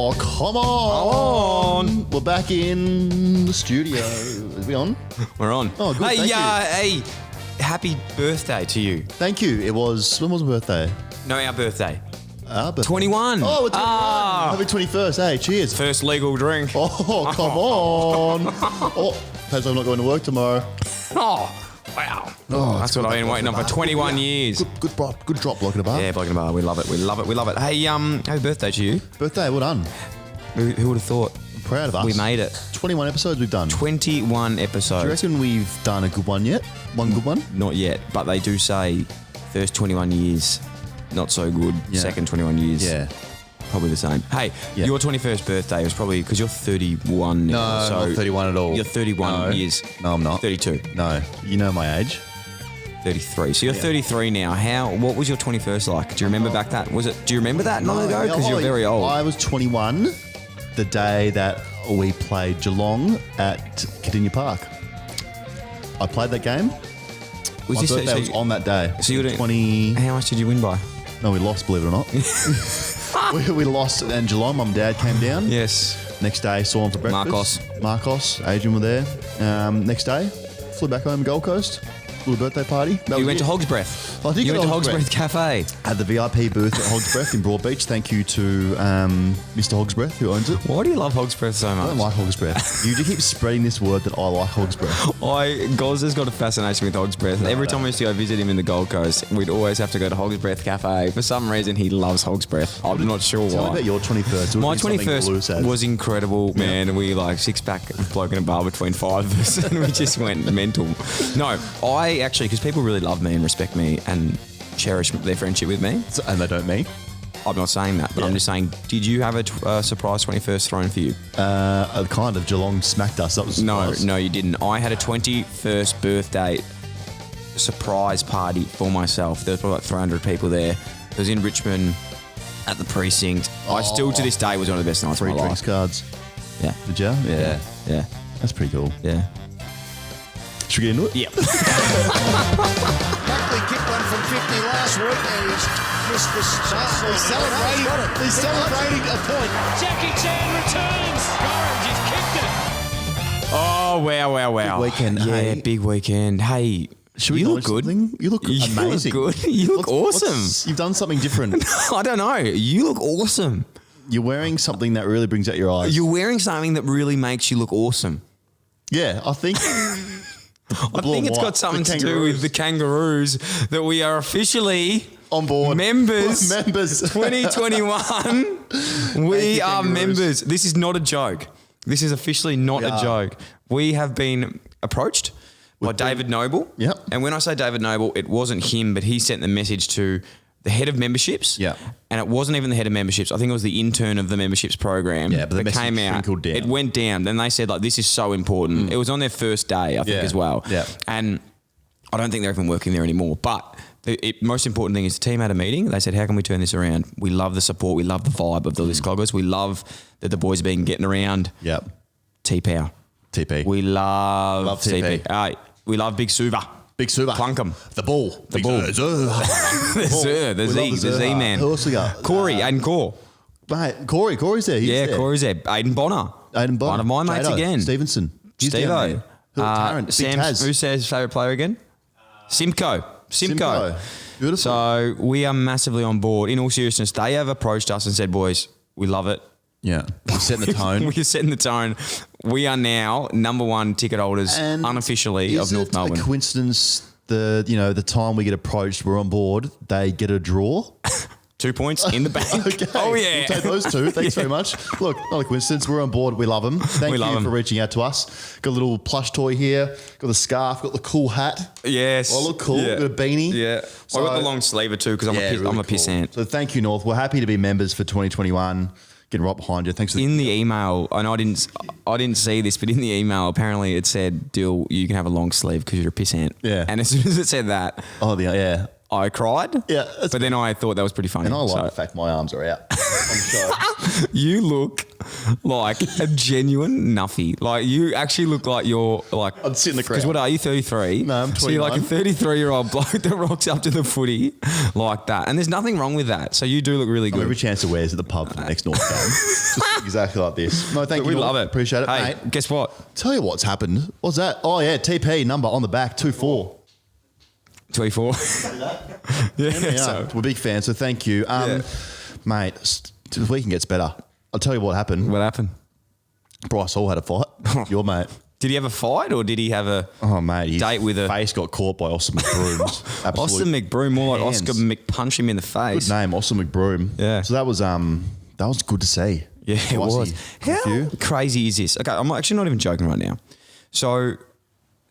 Oh, come on. We're back in the studio. Are we on? We're on. Oh, good. Thank you. Hey, happy birthday to you. Thank you. When was my birthday? No, our birthday. Our birthday. 21. Oh, we're 21. Happy 21st. Hey, cheers. First legal drink. Oh, come on. Oh, hope I'm not going to work tomorrow. Oh, wow. That's what I've been waiting on for 21 years. Good drop, block in a bar. Yeah, block in a bar. We love it. Hey, happy birthday to you. Birthday, well done. Who would have thought? I'm proud of us. We made it. 21 episodes we've done. 21 episodes. Do you reckon we've done a good one yet? One good one? Not yet, but they do say first 21 years, not so good. Yeah. Second 21 years. Yeah. Probably the same. Hey, your 21st birthday was probably because you're 31 now. No, so not 31 at all. You're 31 years. No, I'm not. 32. No. You know my age. 33. So you're 33 now. What was your 21st like? Do you remember back that? Do you remember that long ago? Because you're very old. I was 21 the day that we played Geelong at Cardinia Park. I played that game. My birthday was on that day. So you were 20. How much did you win by? No, we lost, believe it or not. we lost, and Geelong, Mum and Dad came down. Yes. Next day, saw him for breakfast. Marcos, Adrian were there. Next day, flew back home to Gold Coast. Little birthday party. You went to Hog's Breath. I did. You went to Hog's Breath Cafe. At the VIP booth at Hog's Breath in Broadbeach. Thank you to Mr. Hog's Breath, who owns it. Why do you love Hog's Breath so much? I don't like Hog's Breath. You keep spreading this word that I like Hog's Breath. Goz has got a fascination with Hog's Breath. Every time we used to go visit him in the Gold Coast, we'd always have to go to Hog's Breath Cafe. For some reason, he loves Hog's Breath. I'm not sure why. Tell me about your 21st. My 21st was incredible, man. Yeah. We six-pack bloke in a bar between five of us, and we just went mental. No, I actually, because people really love me and respect me and cherish their friendship with me. And they don't me. I'm not saying that, but I'm just saying, did you have a surprise 21st thrown for you? Kind of. Geelong smacked us. That was No, you didn't. I had a 21st birthday surprise party for myself. There was probably like 300 people there. It was in Richmond at the precinct. I still, to this day, was one of the best nights of my life. Drinks cards. Yeah. Did you? Yeah. That's pretty cool. Yeah. Should we get into it? Yep. Buckley kicked one from 50 last week and he's missed the start. He's celebrating a point. Jackie Chan returns. Gorringe has kicked it. Oh, wow. Big weekend. Yeah, Hey. big weekend. Hey, Should we you look good. Something? You look amazing. You look good. You look awesome. You've done something different. I don't know. You look awesome. You're wearing something that really brings out your eyes. You're wearing something that really makes you look awesome. Yeah, I think... I think it's got something to do with the Kangaroos that we are officially on board. Members. 2021. We are members. This is not a joke. This is officially not a joke. We have been approached by David Noble. Yep. And when I say David Noble, it wasn't him, but he sent the message to the head of memberships. Yeah. And it wasn't even the head of memberships. I think it was the intern of the memberships program. Yeah, but the that message came out. trickled down. It went down. Then they said, this is so important. It was on their first day, I think, as well. Yeah. And I don't think they're even working there anymore. But the most important thing is the team had a meeting. They said, how can we turn this around? We love the support. We love the vibe of the List Cloggers. We love that the boys have been getting around. Yep. T-Power. TP. We love TP. TP. We love Big Suva. Big Suva. Plunkum. The ball. The ball. The The Z man. Who else we got? Corey, Aiden Core. Mate, Corey's there. He's there. Corey's there. Aiden Bonner. One of my mates Jado. again. Stevenson. He's down Steve-O. there. Tarrant. Sam, who says favourite player again? Simcoe. Beautiful. So we are massively on board. In all seriousness, they have approached us and said, boys, we love it. Yeah. We're setting the tone. We're setting the tone. We are now number one ticket holders And unofficially of North Melbourne. Is it a coincidence the time we get approached, we're on board, they get a draw? 2 points in the bank. Okay. Oh, yeah. We'll take those two. Thanks very much. Look, not a coincidence. We're on board. We love them. Thank you for reaching out to us. Got a little plush toy here. Got the scarf. Got the cool hat. Yes. Oh, look cool. Yeah. Got a beanie. Yeah. So, I got the long sleever too because I'm a pissant. So thank you, North. We're happy to be members for 2021. Getting right behind you. Thanks for in the email, and I didn't see this, but in the email, apparently it said, Dill, you can have a long sleeve because you're a pissant. Yeah. And as soon as it said that, yeah. I cried. Yeah. But then I thought that was pretty funny. And I like the fact my arms are out. I'm You look like a genuine nuffy. Like you actually look like you're like. I'd sit in the crowd. Because what are you, 33? No, I'm 21. So you're like a 33-year-old bloke that rocks up to the footy like that. And there's nothing wrong with that. So you do look really good. Every chance to wears at the pub for the next North game. Just exactly like this. No, thank you. We love it. Appreciate it, Hey, mate. guess what? Tell you what's happened. What's that? Oh, yeah, TP number on the back, 24. 24. Yeah. Yeah, we're big fans, so thank you. Mate, the weekend gets better. I'll tell you what happened. What happened? Bryce Hall had a fight. Your mate. Did he have a fight or did he have a His date with a face got caught by Austin McBroom. Austin McBroom, more like hands. Oscar McPunch him in the face. Good name, Austin McBroom. Yeah. So that was good to see. Yeah, it was. How You? crazy is this? Okay, I'm actually not even joking right now. So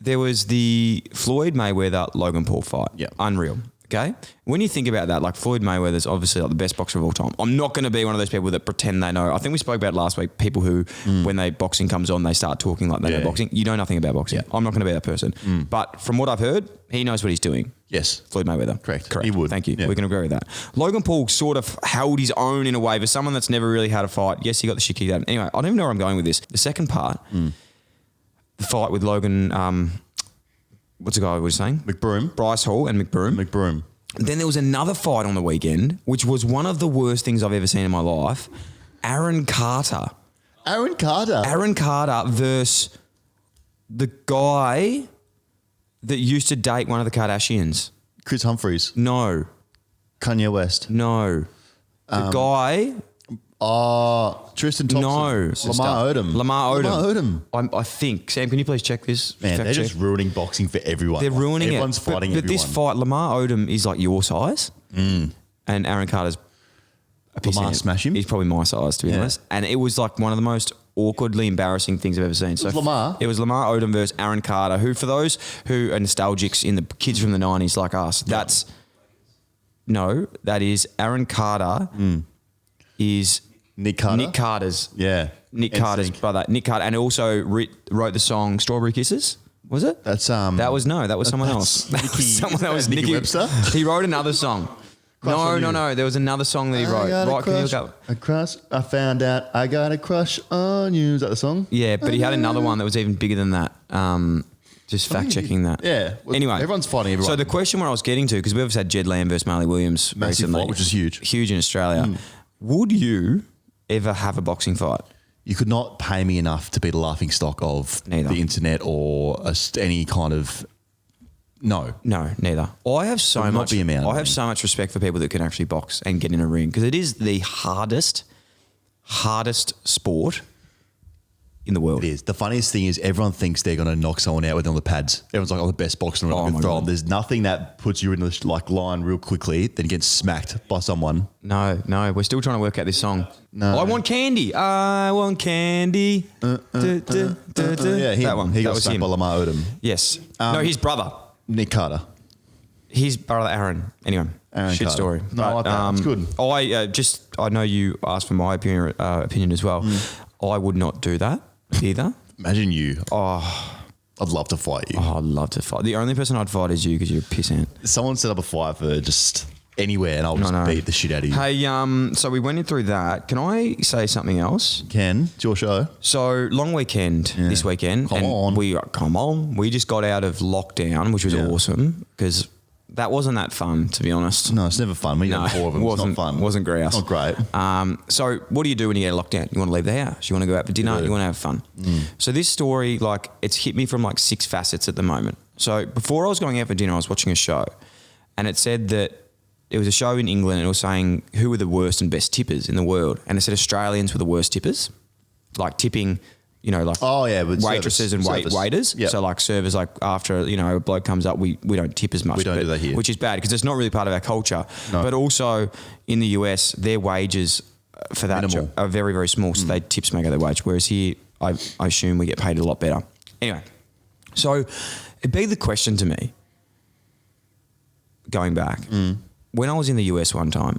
there was the Floyd Mayweather-Logan Paul fight. Yeah. Unreal. Okay? When you think about that, like Floyd Mayweather's obviously like the best boxer of all time. I'm not going to be one of those people that pretend they know. I think we spoke about it last week, people who, when boxing comes on, they start talking like they know boxing. You know nothing about boxing. Yeah. I'm not going to be that person. But from what I've heard, he knows what he's doing. Yes. Floyd Mayweather. Correct. He would. Thank you. Yeah. We can agree with that. Logan Paul sort of held his own in a way for someone that's never really had a fight. Yes, he got the shit kicked out. Anyway, I don't even know where I'm going with this. The second part, the fight with Logan, what's the guy we were saying? McBroom. Bryce Hall and McBroom. Then there was another fight on the weekend, which was one of the worst things I've ever seen in my life. Aaron Carter versus the guy that used to date one of the Kardashians. Chris Humphries. No. Kanye West. No. The guy... Tristan Thompson. No. Lamar Odom. I think. Sam, can you please check this? Man, Fact they're check. just ruining boxing for everyone. They're ruining Everyone's it. fighting but everyone. this fight, Lamar Odom is like your size. And Aaron Carter's a piss Lamar ant. smash him? He's probably my size, to be honest. And it was like one of the most awkwardly embarrassing things I've ever seen. So Lamar? It was Lamar Odom versus Aaron Carter, who, for those who are nostalgics in the kids from the 90s like us, that is Aaron Carter is Nick Carter. Nick Carter's. Yeah. Nick Carter's brother. Nick Carter. And also wrote the song Strawberry Kisses. Was it? That's That was someone else. That was someone that was Nicky Webster? He wrote another song. No. There was another song that he wrote. Right, can you look up? I found out I got a crush on you. Is that the song? Yeah, but he had another one that was even bigger than that. Just fact checking that. Yeah. Well, Anyway, everyone's fighting everyone. So the question where I was getting to, because we've obviously had Jed Lamb versus Marley Williams Massive recently, fight, which is huge. Huge in Australia. Would you ever have a boxing fight? You could not pay me enough to be the laughing stock of Neither. the internet or any kind of... No. No, neither. I have so Would not much. be a man, I I have mean. so much respect for people that can actually box and get in a ring, because it is the hardest sport in the world. It is. The funniest thing is everyone thinks they're going to knock someone out with on the pads. Everyone's like, the best boxer in the world. my Throw 'em. God. There's nothing that puts you in the line real quickly than getting smacked by someone. No, we're still trying to work out this song. No. I want candy. I want candy. Yeah, him. That one. He That got was smacked him. by Lamar Odom. Yes. No, his brother. Nick Carter. His brother Aaron. Anyway, Aaron shit Carter. story. No, I like that. It's good. I know you asked for my opinion as well. I would not do that either. Imagine you. I'd love to fight you. Oh, I'd love to fight. The only person I'd fight is you, because you're a pissant. Someone set up a fight for just anywhere and I'll just beat the shit out of you. Hey, so we went in through that. Can I say something else? Ken, it's your show. So long weekend this weekend. Come on. We just got out of lockdown, which was awesome, because that wasn't that fun, to be honest. No, it's never fun. When you have 4 of them, it's not fun. Wasn't grouse. Not great. So what do you do when you get locked down? You want to leave the house. You want to go out for dinner. You want to have fun. So this story, like, it's hit me from like 6 facets at the moment. So before I was going out for dinner, I was watching a show, and it said that it was a show in England, and it was saying who were the worst and best tippers in the world. And it said Australians were the worst tippers, like tipping, like with waitresses and waiters. Yep. So like servers, like after, a bloke comes up, we don't tip as much. We don't do that here. Which is bad, because it's not really part of our culture. No. But also in the US, their wages for that Minimal. job are very, very small. So they tips make out their wage. Whereas here, I assume we get paid a lot better. Anyway, so it begged the question to me, going back, when I was in the US one time,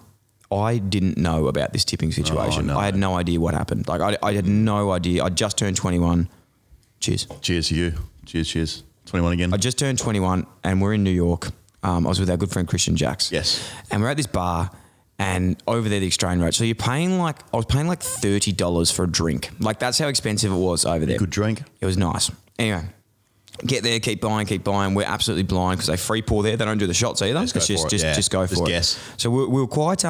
I didn't know about this tipping situation. no. I had no idea what happened. Like I had no idea. I just turned 21. Cheers. Cheers to you. Cheers. 21 again. I just turned 21 and we're in New York. I was with our good friend Christian Jacks. Yes. And we're at this bar And over there, the exchange rate. So I was paying like $30 for a drink. Like that's how expensive it was over there. Good drink. It was nice. Anyway, get there, keep buying. We're absolutely blind because they free pour there. They don't do the shots either. Just go for it. Guess. So we were quite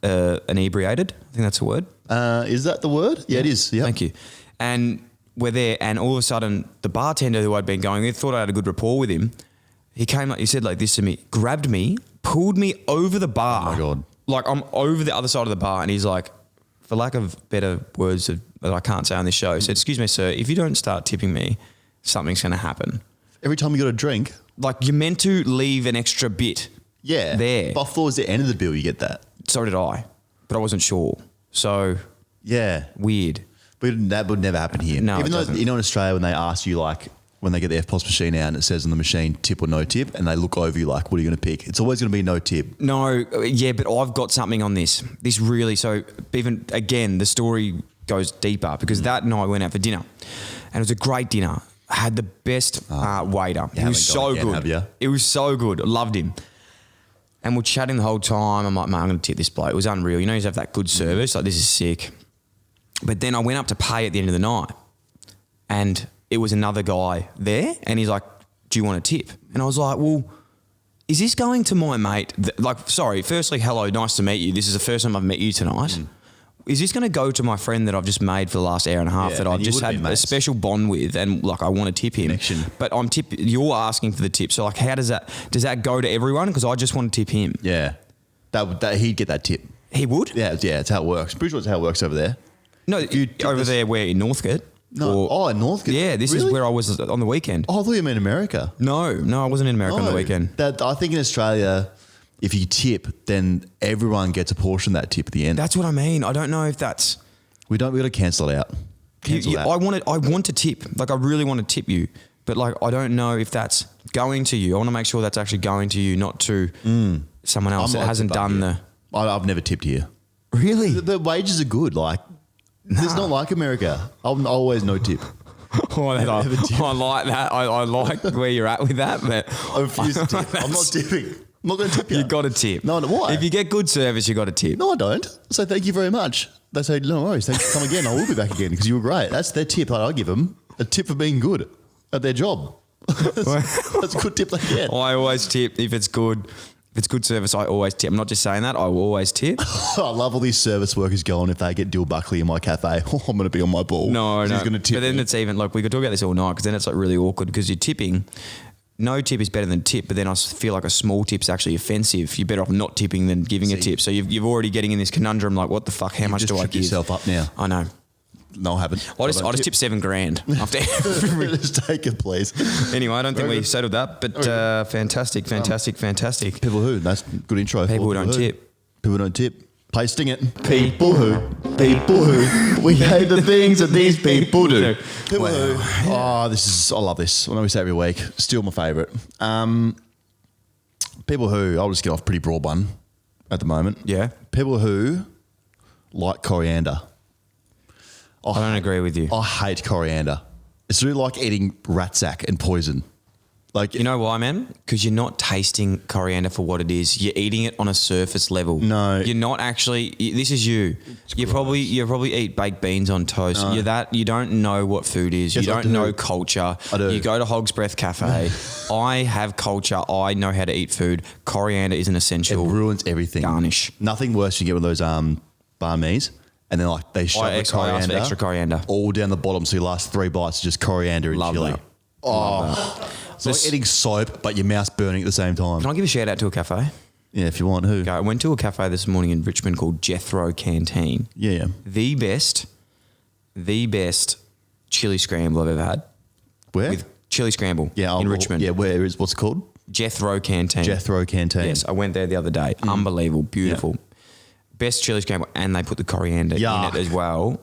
inebriated. I think that's a word. Is that the word? Yeah, it is. Yeah. Thank you. And we're there, and all of a sudden, the bartender who I'd been going with, thought I had a good rapport with him. He said like this to me, grabbed me, pulled me over the bar. Oh my God. Like I'm over the other side of the bar, and he's like, for lack of better words that I can't say on this show, he said, "Excuse me, sir, if you don't start tipping me, something's going to happen." Every time you got a drink. Like you're meant to leave an extra bit. Yeah. There. But I thought it was the end of the bill you get that. So did I, but I wasn't sure. So yeah, weird. But that would never happen here. No, Even it though doesn't. in Australia when they ask you like when they get the FPOS machine out and it says on the machine tip or no tip, and they look over you like, what are you going to pick? It's always going to be no tip. No, yeah, but I've got something on this. This really, so even again, the story goes deeper because that night we went out for dinner, and it was a great dinner. I had the best waiter. He was so again, good. have ya? It was so good. I loved him. And we're chatting the whole time. I'm like, man, I'm going to tip this bloke. It was unreal. You know, you have that good service. Like, this is sick. But then I went up to pay at the end of the night, and it was another guy there, and he's like, "Do you want a tip?" And I was like, "Well, is this going to my mate? Sorry, firstly, hello, nice to meet you. This is the first time I've met you tonight. Is this going to go to my friend that I've just made for the last hour and a half that I've just had a special bond with, and like I want to tip him? Connection. But you're asking for the tip, so like, how does that go to everyone? Because I just want to tip him. Yeah, that he'd get that tip. He would. Yeah, it's how it works. Pretty sure it's how it works over there. No, over there where in Northcote. No, in Northcote. Yeah, this is where I was on the weekend. Oh, I thought you meant America. No, I wasn't in America on the weekend. I think in Australia, if you tip, then everyone gets a portion of that tip at the end. That's what I mean. I don't know if that's. We got to cancel it out. I want to tip. Like I really want to tip you, but like I don't know if that's going to you. I want to make sure that's actually going to you, not to someone else that hasn't done the. I've never tipped here. Really? The wages are good. Like, it's not like America. I'll always no tip. I like that. I like where you're at with that, but I refuse to tip. I'm not tipping. I'm not going to tip you. You got to tip. No, why? If you get good service, you got to tip. No, I don't. So thank you very much. They say, no worries, thanks for coming again. I will be back again because you were great. That's their tip. I'll give them a tip for being good at their job. That's a good tip they get. I always tip if it's good. If it's good service, I always tip. I'm not just saying that. I will always tip. I love all these service workers going, if they get Dill Buckley in my cafe, I'm going to be on my ball. No. He's going to tip But then it's even, like, we could talk about this all night because then it's like really awkward because you're tipping. No tip is better than tip, but then I feel like a small tip's actually offensive. You're better off not tipping than giving a tip. So you're already getting in this conundrum like, what the fuck, how much do I give? Yourself up now. I know. No, I haven't. I just tip $7,000 after every. Just take it, please. Anyway, I don't think we settled that, but fantastic. People who? That's a good intro. People who don't tip. People don't tip. Pasting it. People who. We hate the things that these people do. People who. Oh, I love this. I know we say it every week. Still my favourite. People who, I'll just get off pretty broad one at the moment. Yeah. People who like coriander. I don't agree with you. I hate coriander. It's really like eating ratsack and poison. Like, you know why, man? Because you're not tasting coriander for what it is. You're eating it on a surface level. No. You're not actually. This is you. You probably eat baked beans on toast. No. You don't know what food is. Yes, you I don't do. know culture. I do. You go to Hog's Breath Cafe. I have culture. I know how to eat food. Coriander is an essential. It ruins everything. Garnish. Nothing worse than you get one of those banh mi's and then like they shove the I ask for coriander, extra coriander. all down the bottom, so your last 3 bites is just coriander and Love chili. that. It's like eating soap, but your mouth's burning at the same time. Can I give a shout out to a cafe? Yeah, if you want. Who? I went to a cafe this morning in Richmond called Jethro Canteen. Yeah. The best chili scramble I've ever had. Where? With chili scramble in Richmond. Yeah, where is, what's it called? Jethro Canteen. Jethro Canteen. Yes, I went there the other day. Unbelievable, beautiful. Yeah. Best chili scramble, and they put the coriander in it as well.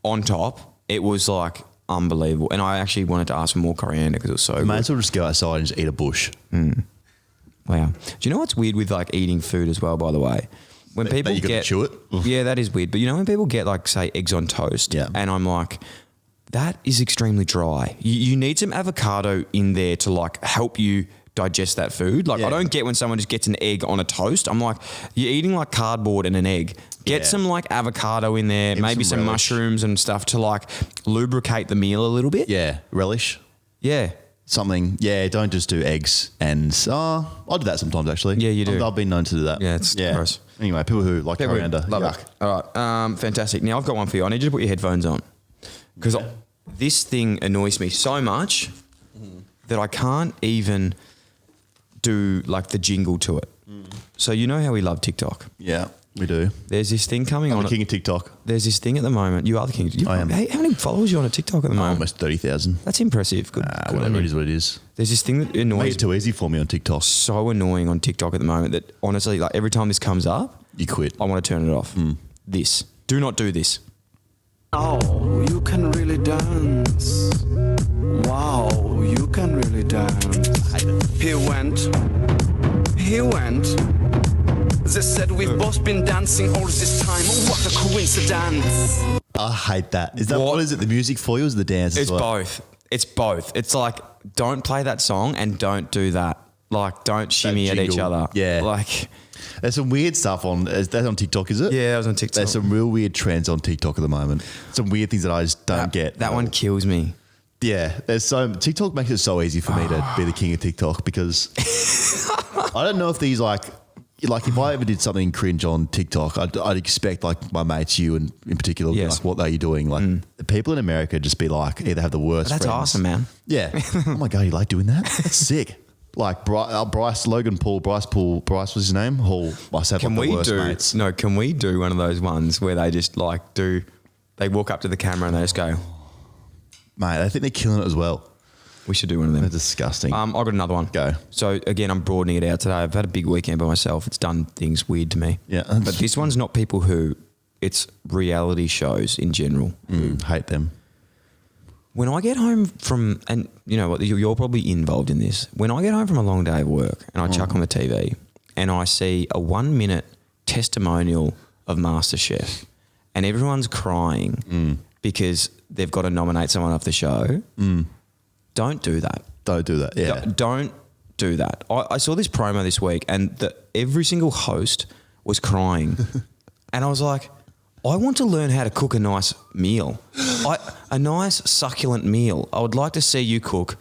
On top, it was like unbelievable. And I actually wanted to ask for more coriander because it was so good. May as well just go outside and just eat a bush. Wow. Do you know what's weird with like eating food as well, by the way? When people you get to chew it. Yeah, that is weird. But you know when people get like, say, eggs on toast, and I'm like, that is extremely dry. You need some avocado in there to like help you digest that food. Like, I don't get when someone just gets an egg on a toast. I'm like, you're eating like cardboard and an egg. Get some like avocado in there, maybe some mushrooms and stuff to like lubricate the meal a little bit. Yeah, relish. Yeah. Something. Yeah, don't just do eggs and I'll do that sometimes actually. Yeah, you do. I've been known to do that. Yeah, it's gross. Anyway, people who like coriander. Love it. All right, fantastic. Now I've got one for you. I need you to put your headphones on because this thing annoys me so much that I can't even do like the jingle to it. So you know how we love TikTok. Yeah, we do. There's this thing coming I'm on. the king of TikTok. There's this thing at the moment. You are the king. I am. Hey, how many followers are you on at TikTok at the moment? Almost 30,000. That's impressive. Good. Good on Whatever you. it is what it is. There's this thing that Made annoys it too easy for me on TikTok. so annoying on TikTok at the moment that honestly, like every time this comes up, You quit. I want to turn it off. This. Do not do this. Oh, you can really dance. Wow, you can really dance. He went. They said we've both been dancing all this time. What a coincidence. I hate that. Is that What? what is it? The music for you or is it the dance? It's as well? both. It's both. It's like, don't play that song and don't do that. Like, don't shimmy at each jingle. other. Yeah. Like, There's some weird stuff on. Is that on TikTok? Is it? yeah, I was on TikTok. There's some real weird trends on TikTok at the moment. Some weird things that I just don't get. That one kills me. Yeah, there's so TikTok makes it so easy for me to be the king of TikTok because I don't know if these like if I ever did something cringe on TikTok, I'd expect like my mates, you and in particular, Yes. like what are you doing? Like the people in America just be like either have the worst. That's friends. awesome, man. Yeah. Oh my god, you like doing that? That's sick. Like Bryce was his name? Hall. Must have Can like the we worst do? mates. No, can we do one of those ones where they just like do? They walk up to the camera and they just go, Mate, I think they're killing it as well. "We should do one of them." They're disgusting. I've got another one. Go. So again, I'm broadening it out today. I've had a big weekend by myself. It's done things weird to me. Yeah. But this one's not people who. It's reality shows in general. Hate them. When I get home from, and you know what, you're probably involved in this. When I get home from a long day of work and I chuck on the TV and I see a 1 minute testimonial of MasterChef and everyone's crying because they've got to nominate someone off the show, don't do that. Don't do that. Yeah. Don't do that. I saw this promo this week and every single host was crying. And I was like, I want to learn how to cook a nice meal. A nice succulent meal. I would like to see you cook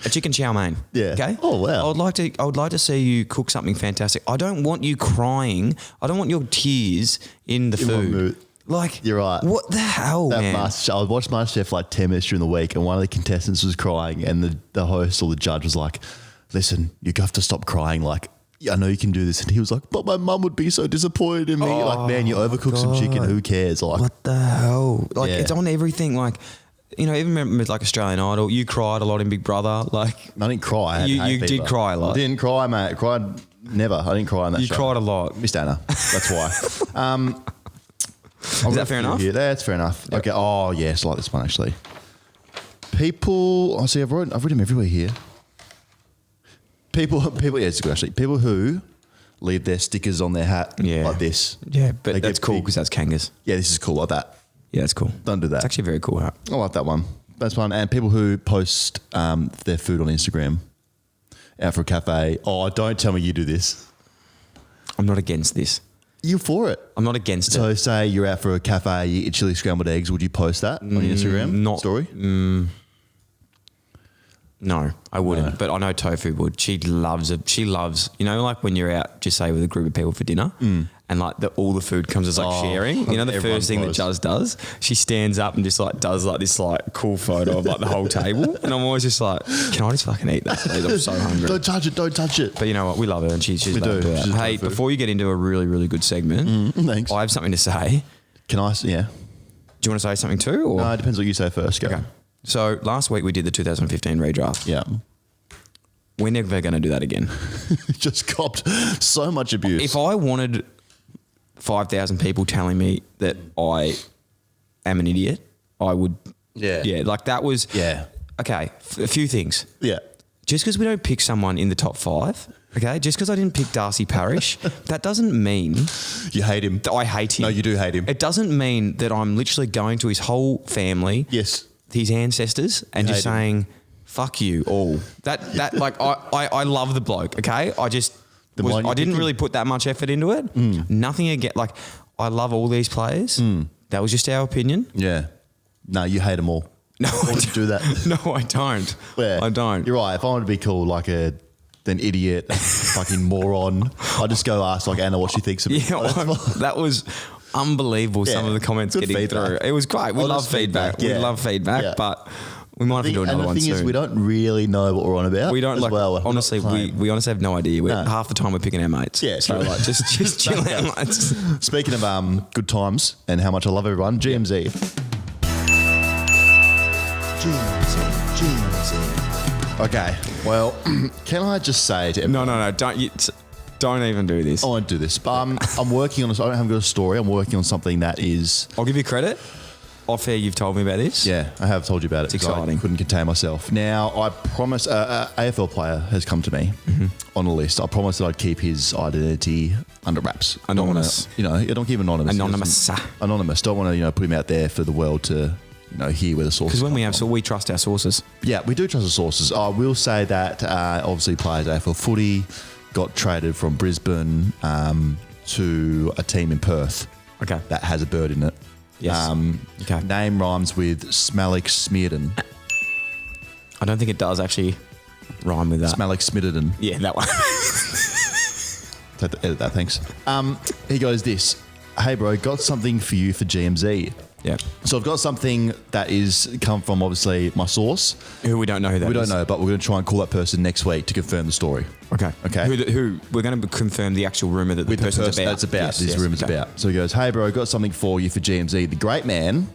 a chicken chow mein. Yeah. Okay. Oh, wow. I would like to see you cook something fantastic. I don't want you crying. I don't want your tears in the In my food. mood. Like, You're right. What the hell, That man? I watched MasterChef like 10 minutes during the week and one of the contestants was crying and the host or the judge was like, listen, you have to stop crying. Like, I know you can do this. And he was like, but my mum would be so disappointed in me. Like, man, you overcook some chicken. Who cares? Like, What the hell? Like, Yeah. it's on everything. Like, you know, even remember like Australian Idol, you cried a lot in Big Brother. Like, I didn't cry. I had You- hay you did fever. cry a lot. I didn't cry, mate. I cried never. I didn't cry on that you show. cried a lot. Missed Anna. That's why. Is that fair enough? Yeah, that's fair enough. Okay. Oh, yes. I like this one, actually. People, I see, I've written them everywhere here. People, yeah, it's good, actually. People who leave their stickers on their hat Yeah. like this. Yeah, but They that's get cool big. because that's kangas. Yeah, this is cool, like that. Yeah, that's cool. Don't do that. It's actually a very cool hat. I like that one. That's one. And people who post their food on Instagram out for a cafe. Oh, don't tell me you do this. I'm not against this. You're for it. I'm not against So it. say you're out for a cafe, you eat chili scrambled eggs. Would you post that on your Instagram not- story? No, I wouldn't. But I know Tofu would. She loves, you know, like when you're out, just say with a group of people for dinner and like all the food comes as like sharing. You know, the everyone first thing that posts. Juz does, she stands up and just like does like this like cool photo of like the whole table. And I'm always just like, can I just fucking eat that, please? I'm so hungry. Don't touch it. Don't touch it. But you know what? We love her and she's We allowed to do. do that. She's Hey, tofu. before you get into a really, really good segment, Thanks. I have something to say. Can I? Yeah. Do you want to say something too? Or? No, it depends what you say first. Go. Okay. So last week we did the 2015 redraft. Yeah. We're never going to do that again. Just copped so much abuse. If I wanted 5,000 people telling me that I am an idiot, I would. Yeah. Yeah. Like that was. Yeah. Okay. A few things. Yeah. Just because we don't pick someone in the top 5, okay? Just because I didn't pick Darcy Parish, that doesn't mean You hate him. that I hate him. No, you do hate him. It doesn't mean that I'm literally going to his whole family, Yes. his ancestors, and You just hate him. saying, fuck you all. That like I love the bloke. Okay, I one you're didn't picking? really put that much effort into it. Nothing again. Like I love all these players. That was just our opinion. Yeah. No, you hate them all. No, Why would you do that? No, I don't. Where? I don't. You're right. If I want to be called like an idiot, fucking moron, I just go ask like Anna what she thinks of me. Yeah, that was unbelievable. Some Yeah, of the comments good getting feedback. through. It was great. We love Honest feedback. feedback, yeah. We love feedback, Yeah. but we might have to do another And the one thing soon. is, we don't really know what we're on about. We don't as like. well. Honestly, we honestly have no idea. No. Half the time we're picking our mates. Yeah, so true. like just chill out, mates. Speaking of good times and how much I love everyone, GMZ. Okay, well, can I just say to everyone, No, don't even do this. I won't do this. But I'm working on. I don't have got a story. I'm working on something that is. I'll give you credit. Off air, you've told me about this. Yeah, I have told you about it. It's 'cause exciting. I couldn't contain myself. Now, I promise. AFL player has come to me on a list. I promised that I'd keep his identity under wraps. Anonymous. Don't wanna, I don't keep him anonymous. Anonymous. Anonymous. Don't want to put him out there for the world to hear where the source. Because when we have, so we trust our sources. Yeah, we do trust the sources. I will say that obviously players AFL footy got traded from Brisbane to a team in Perth. Okay. That has a bird in it. Yes. Okay. Name rhymes with Smalek Smearden. I don't think it does actually rhyme with that. Smalek Smearden. Yeah, that one. Edit that, thanks. He goes this. Hey bro, got something for you for GMZ. Yeah. So I've got something that is come from obviously my source. Who we don't know who that is. We don't know, but we're going to try and call that person next week to confirm the story. Okay. Okay. Who we're going to confirm the actual rumor that the With the person's person about. that's about, Yes, this yes, rumour's okay. about. So he goes, hey bro, got something for you for GMZ. The great man,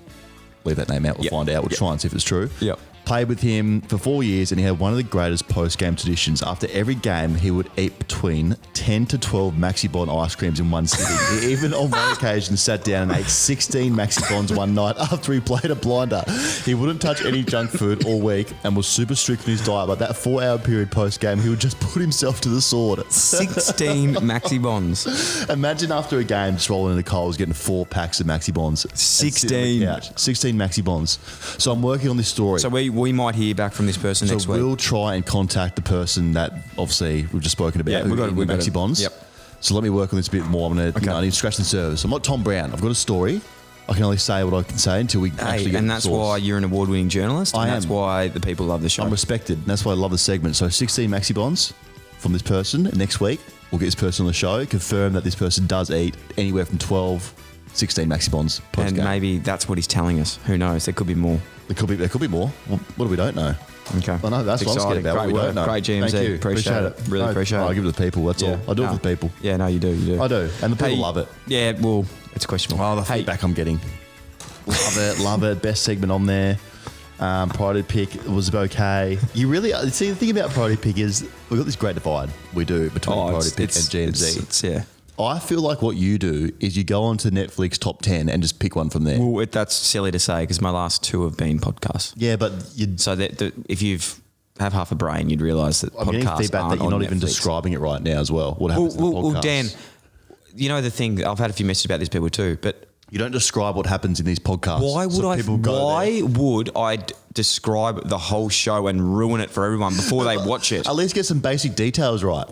leave that name out, we'll Yep. find out, we'll Yep. try and see if it's true. Yep. Played with him for 4 years and he had one of the greatest post-game traditions. After every game, he would eat between 10 to 12 Maxi Bond ice creams in one sitting. He even on one occasion sat down and ate 16 Maxi Bonds one night after he played a blinder. He wouldn't touch any junk food all week and was super strict in his diet, but that 4-hour period post-game, he would just put himself to the sword. 16 Maxi Bonds. Imagine after a game just rolling into Coles getting 4 packs of Maxi Bonds. and sitting on 16. the couch. 16 Maxi Bonds. So I'm working on this story. So we might hear back from this person next So week. we'll try and contact the person that obviously we've just spoken about. Yeah, who we've got eaten it, the Maxi it. Bonds. Yep. So let me work on this a bit more. I'm gonna, Okay. I need to scratch the surface. I'm not Tom Brown. I've got a story. I can only say what I can say until we actually get and the that's source. why you're an award-winning journalist. I and that's am. why the people love the show. I'm respected. And that's why I love the segment. So 16 Maxi Bonds from this person. And next week we'll get this person on the show. Confirm that this person does eat anywhere from 12, 16 Maxi Bonds post and game. maybe that's what he's telling us. Who knows? There could be more. There could be more. What do we don't know? Okay. I know that's what I'm scared Exciting. about. Great We work. don't know. Great GMZ. Thank you. Appreciate it. Really appreciate it. I give it to the people. That's all. I do it No. for the people. Yeah, no, you do. I do. And the people love it. Yeah, well, it's questionable. Oh, the feedback I'm getting. Love it. Best segment on there. Priority pick was okay. You really see the thing about priority pick is we've got this great divide we do between priority pick and GMZ. Yeah. I feel like what you do is you go onto Netflix top 10 and just pick one from there. Well, that's silly to say because my last two have been podcasts. Yeah, but you. So that if you've have half a brain, you'd realise that I'm getting podcasts feedback aren't that you're on not even Netflix. describing it right now as well. What happens in the podcast? Well, Dan, you know the thing. I've had a few messages about these people too, but You don't describe what happens in these podcasts. why would so I? people go Why there. would I describe the whole show and ruin it for everyone before they watch it? At least get some basic details right.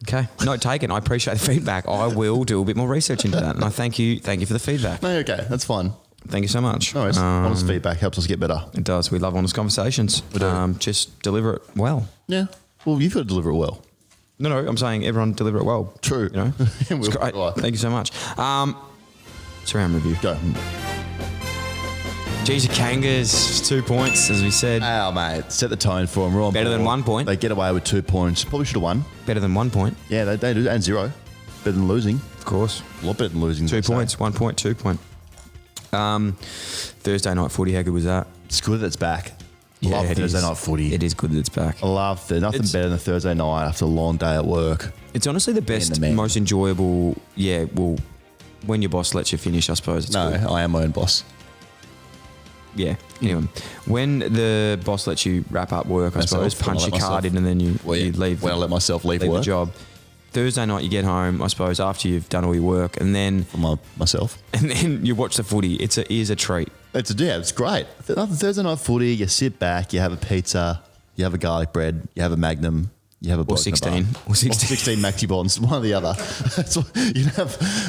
Okay, note taken. I appreciate the feedback. I will do a bit more research into that, and I thank you for the feedback. No, okay, that's fine. Thank you so much. No, it's honest feedback helps us get better. It does. We love honest conversations. We do. Just deliver it well. Yeah. Well, you've got to deliver it well. No, I'm saying everyone deliver it well. True. You know, it's We'll- great. right. Thank you so much. Surround review. Go. Geez, the Kangas, 2 points, as we said. Oh, mate. Set the tone for them. We're on Better than board. 1 point. They get away with 2 points. Probably should have won. Better than 1 point, Yeah, they do. And 0. Better than losing. of course. A lot better than losing. 2 they say. points, 1 point, 2 point. Thursday night footy, how good was that? It's good that it's back. Love it Thursday is. night footy. It is good that it's back. I love Thursday. Nothing It's- better than a Thursday night after a long day at work. It's honestly the best, the man. most enjoyable. Yeah, well, when your boss lets you finish, I suppose. It's No, good. I am my own boss. Yeah. Anyway, when the boss lets you wrap up work, I Myself, suppose, when I punch let your card myself- in and then you Well, yeah, leave. when I let myself leave the work. job. Thursday night you get home, I suppose, after you've done all your work, and then myself. And then you watch the footy. It is a treat. It's great. Thursday night footy, you sit back, you have a pizza, you have a garlic bread, you have a Magnum, you have a Or 16. Or 16 Maxi Bonds, one or the other.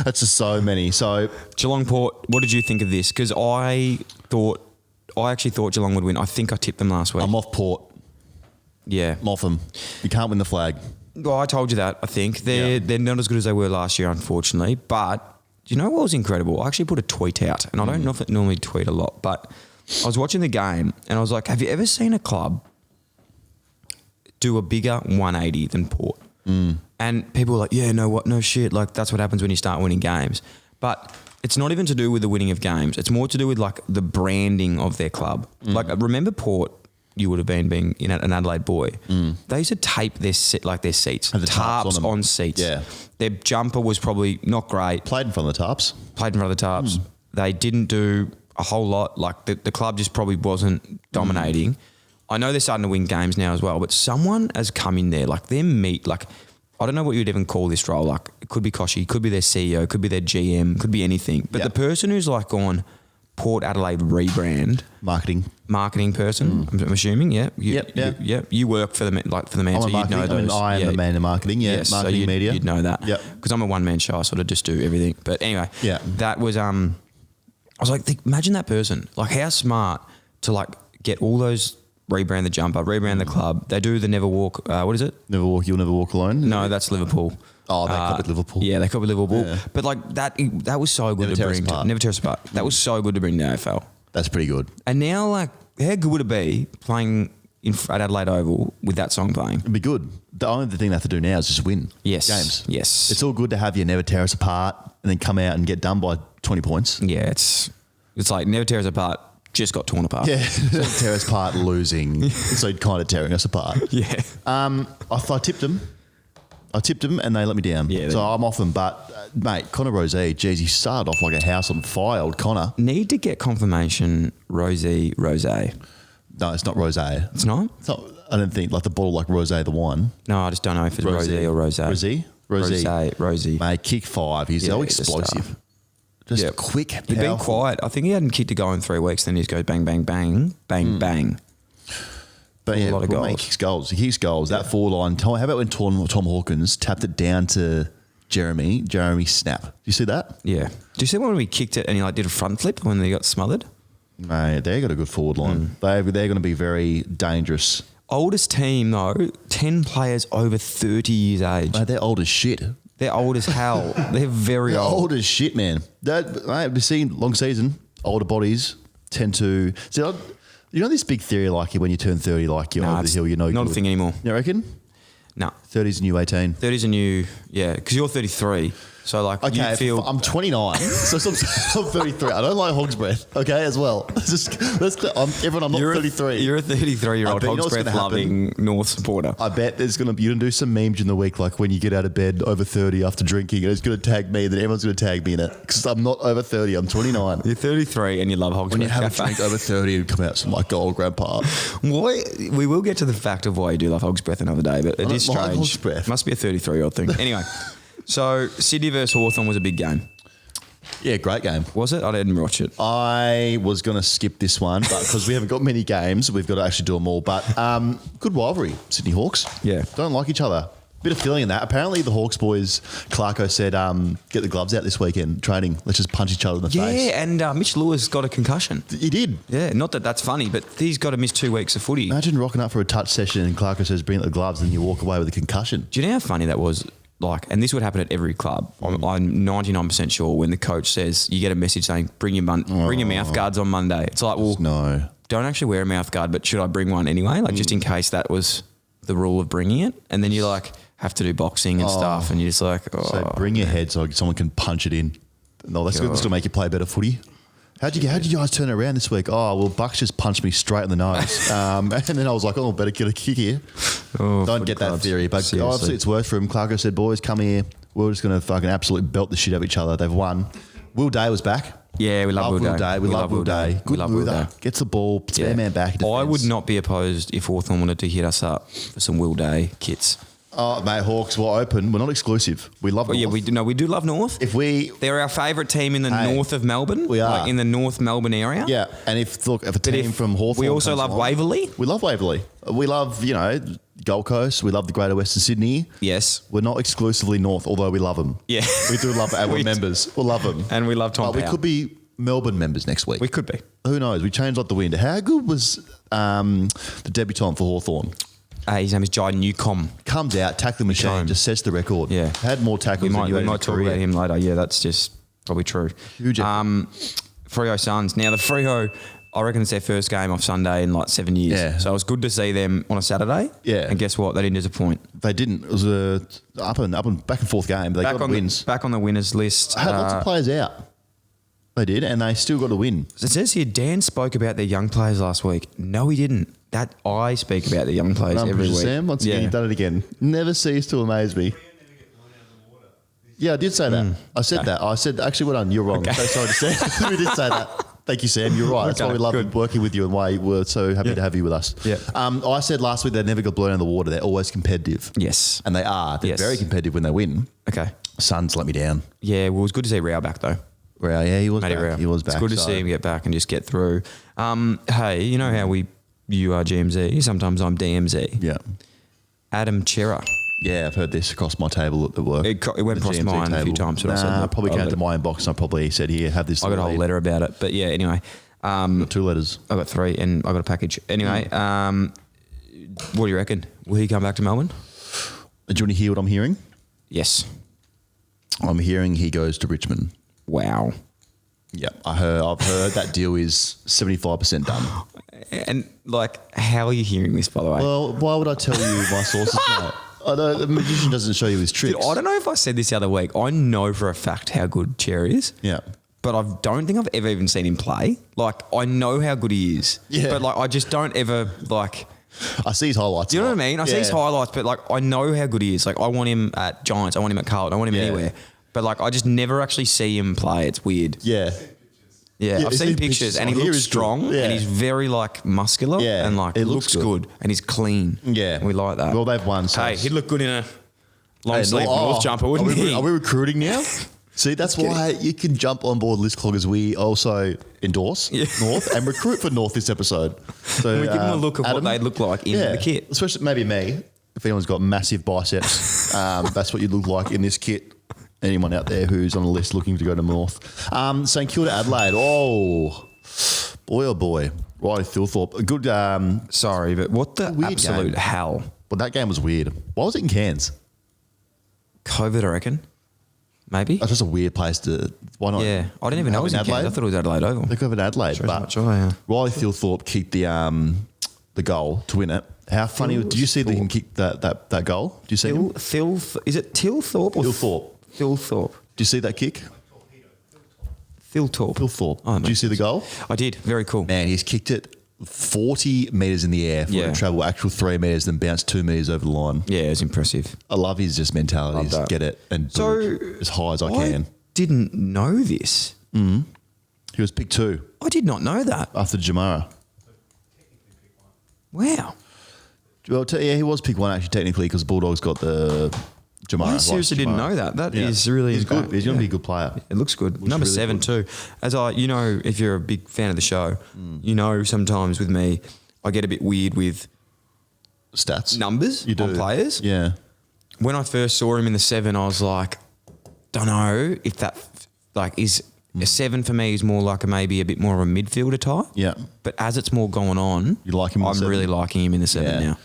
That's just so many. So Geelong Port, what did you think of this? Because I actually thought Geelong would win. I think I tipped them last week. I'm off Port. Yeah. I'm off them. You can't win the flag. Well, I told you that, I think. They're not as good as they were last year, unfortunately. But do you know what was incredible? I actually put a tweet out, and I don't normally tweet a lot, but I was watching the game, and I was like, have you ever seen a club do a bigger 180 than Port? And people were like, yeah, no shit. Like, that's what happens when you start winning games. But it's not even to do with the winning of games. It's more to do with, like, the branding of their club. Like, remember Port? You would have been being an Adelaide boy. They used to tape their seats, the tarps on seats. Yeah. Their jumper was probably not great. Played in front of the tarps. They didn't do a whole lot. Like the club just probably wasn't dominating. I know they're starting to win games now as well, but someone has come in there, like their meat, like I don't know what you'd even call this role. Like it could be Koshy, could be their CEO, could be their GM, could be anything. But the person who's like gone Port Adelaide rebrand, marketing person. I'm assuming, yeah. You work for the man, so you'd know those. I am the man in marketing. Yeah, yes, marketing so media. You'd know that. Yeah, because I'm a one man show. I sort of just do everything. But anyway, that was I was like, imagine that person. Like how smart to like get all those. Rebrand the jumper, rebrand the club. They do the never walk. What is it? Never walk. You'll never walk alone. No, that's Liverpool. Oh, they copied Liverpool. Yeah, they copied Liverpool. Yeah. But like that was so good to bring. Never tear us apart. That was so good to bring to AFL. That's pretty good. And now, like, how good would it be playing at Adelaide Oval with that song playing? It'd be good. The only thing they have to do now is just win. Games. Yes. It's all good to have you never tear us apart and then come out and get done by 20 points. Yeah, it's like never tear us apart. Just got torn apart. Yeah, tear us apart losing. So kind of tearing us apart. Yeah. I tipped them. And they let me down. Yeah, so I'm off them. But, mate, Connor Rosé, geez, he started off like a house on fire, old Connor. Need to get confirmation, Rosé. No, it's not Rosé. It's not? It's not, I don't think, like the bottle like Rosé, the wine. No, I just don't know if it's Rosé or Rosé. Rosé. Mate, kick 5. He's so explosive. Just quick, He'd been quiet. I think he hadn't kicked a goal in 3 weeks. Then he just goes bang, bang, bang, bang, bang. But a lot of goals. Mate, he kicks goals. That forward line. How about when Tom Hawkins tapped it down to Jeremy? Jeremy snap. Do you see that? Yeah. Do you see when we kicked it and he like did a front flip when they got smothered? Mate, they got a good forward line. They're going to be very dangerous. Oldest team though, 10 players over 30 years age. Mate, they're old as shit. They're old as hell. They're very old. Old as shit, man. I've seen long season, older bodies tend to... So, you know this big theory like when you turn 30, like you're over the hill, not a thing anymore. You reckon? No. 30's a new 18. 30's a new... Yeah, because you're 33. So, like, okay, you feel... I'm 29, so I'm 33. I don't like hog's breath, okay, as well. I'm not 33. You're a 33-year-old hog's breath loving North supporter. I bet you're going to do some memes in the week, like when you get out of bed over 30 after drinking, and it's going to tag me, then everyone's going to tag me in it. Because I'm not over 30, I'm 29. You're 33 and you love hog's breath. When you have a drink over 30 and come out some like old grandpa. We will get to the fact of why you do love hog's breath another day, but it is strange. Hog's breath. Must be a 33-year-old thing. Anyway... So, Sydney versus Hawthorn was a big game. Yeah, great game. Was it? I didn't watch it. I was going to skip this one, but because we haven't got many games, we've got to actually do them all. But good rivalry, Sydney Hawks. Yeah. Don't like each other. Bit of feeling in that. Apparently, the Hawks boys, Clarko said, get the gloves out this weekend, training. Let's just punch each other in the face. Yeah, and Mitch Lewis got a concussion. He did. Yeah, not that that's funny, but he's got to miss 2 weeks of footy. Imagine rocking up for a touch session and Clarko says, bring out the gloves, and you walk away with a concussion. Do you know how funny that was? Like, and this would happen at every club. I'm 99% sure when the coach says, you get a message saying, bring your mouth guards on Monday. It's like, well, no, don't actually wear a mouth guard, but should I bring one anyway? Like, just in case that was the rule of bringing it. And then you like have to do boxing and stuff, and you're just like, So bring your head so someone can punch it in. No, that's good. This will make you play better footy. How'd you guys turn it around this week? Oh, well, Bucks just punched me straight in the nose. And then I was like, oh, better get a kick here. Don't get that theory. But obviously it's worth for him. Clarko said, boys, come here. We're just going to fucking absolutely belt the shit out of each other. They've won. Will Day was back. Yeah, we love Will Day. We love Will Day. Good mover. Gets the ball, spare man back. I would not be opposed if Hawthorn wanted to hit us up for some Will Day kits. Oh, mate, Hawks, we're open. We're not exclusive. We love But North. yeah, we do love North. If we... They're our favourite team in the north of Melbourne. We are. Like in the North Melbourne area. Yeah, and if a team from Hawthorn we also comes love along- Waverley. We love Waverley. We love, Gold Coast. We love the Greater Western Sydney. Yes. We're not exclusively North, although we love them. Yeah. We do love our We- members. We love them. And we love Tom We Powell. could be Melbourne members next week. We could be. Who knows? We changed like the wind. How good was the debutant for Hawthorn? His name is Jai Newcomb. Comes out, tackling machine, Newcomb. just sets the record. Yeah. Had more tackles We than might you had in your talk career. about him later. Yeah, that's just probably true. Huge effort. Freo Suns. Now the Freo, I reckon it's their first game off Sunday in like 7 years. Yeah. So it was good to see them on a Saturday. Yeah. And guess what? They didn't disappoint. They didn't. It was a up and back and forth game. They got wins. Back on the winners list. Had lots of players out. They did, and they still got a win. It says here Dan spoke about their young players last week. No, he didn't. That I speak about the young players every week. Sam, once again, you've done it again. Never cease to amaze me. Yeah, I did say that. I said that. I said, actually, well done. You're wrong. So sorry to say. We did say that. Thank you, Sam. You're right. That's why we love working with you and why we're so happy to have you with us. Yeah. I said last week they never got blown out of the water. They're always competitive. Yes. And they are. They're Yes. very competitive when they win. Okay. Suns let me down. Yeah, well, it was good to see Rao back though. Rao, yeah, he was Matty back. Rao. He was back. It's good to see him get back and just get through. Hey, you know how you are GMZ, sometimes I'm DMZ. Yeah. Adam Chera. Yeah, I've heard this across my table at the work. It went The across GMT mine a few table. times. But I said, look, probably I'll came let- to my inbox and I probably said, here, have this. I got a whole letter about it. But yeah, anyway. Got 2 letters. I got 3 and I got a package. Anyway, what do you reckon? Will he come back to Melbourne? Do you want to hear what I'm hearing? Yes. I'm hearing he goes to Richmond. Wow. Yeah, I've heard that deal is 75% done. And like, how are you hearing this, by the way? Well, why would I tell you my sources, mate? I know the magician doesn't show you his tricks. Dude, I don't know if I said this the other week. I know for a fact how good Cherry is. Yeah. But I don't think I've ever even seen him play. Like, I know how good he is. Yeah. But like, I just don't ever like. I see his highlights. Do you know what I mean? I see his Yeah. highlights, but like, I know how good he is. Like, I want him at Giants. I want him at Carlton. I want him Yeah. anywhere. But like, I just never actually see him play. It's weird. Yeah. Yeah, Yeah, I've I've seen seen pictures pictures. and he I hear looks he's good. strong Yeah. and he's very like muscular Yeah, and like it looks looks good and he's clean. Yeah. And we like that. Well, they've won. So Hey, he'd look good in a long Hey, sleeve North jumper, wouldn't he? Are we recruiting now? See, that's why you can jump on board List Cloggers. We also endorse Yeah. North and recruit for North this episode. So we give them a look of Adam, what they look like in the kit. Especially maybe me. If anyone's got massive biceps, that's what you look like in this kit. Anyone out there who's on the list looking to go to North. St Kilda Adelaide. Oh boy. Right, Philthorpe. A good. Sorry, but what the Weird absolute game. hell? Well, that game was weird. Why was it in Cairns? COVID, I reckon. Maybe. That's just a weird place to. Why not? Yeah, I didn't even know it was in Adelaide. Cairns. I thought it was Adelaide Oval. They covered Adelaide, Shows but much joy, yeah. Riley Philthorpe kicked the goal to win it. How funny! Did you see that he can kick that goal? Did you see him? Is it Tilthorpe or Philthorpe. Philthorpe? Did you see that kick? Philthorpe. Philthorpe. Oh, Did you see the goal? I did. Very cool. Man, he's kicked it 40 metres in the air for Yeah. a travel actual 3 metres, then bounced 2 metres over the line. Yeah, it was impressive. I love his just mentality. Love Just that. get it and So, boot as high as I can. didn't know this. He was picked 2 I did not know that. after Jamara. Wow. Well, yeah, he was picked 1 actually technically because Bulldogs got the Jamara. I seriously didn't know that. That is really He's good. bad. He's going to Yeah. be a good player. It looks good. Looks Number really 7 good. too. As if you're a big fan of the show, you know sometimes with me, I get a bit weird with Stats. numbers You do. on players. Yeah. When I first saw him in the 7, I was like, don't know if that like is a 7 for me is more like maybe a bit more of a midfielder type. Yeah. But as it's more going on, You like him in the I'm 7? really liking him in the 7 Yeah. now.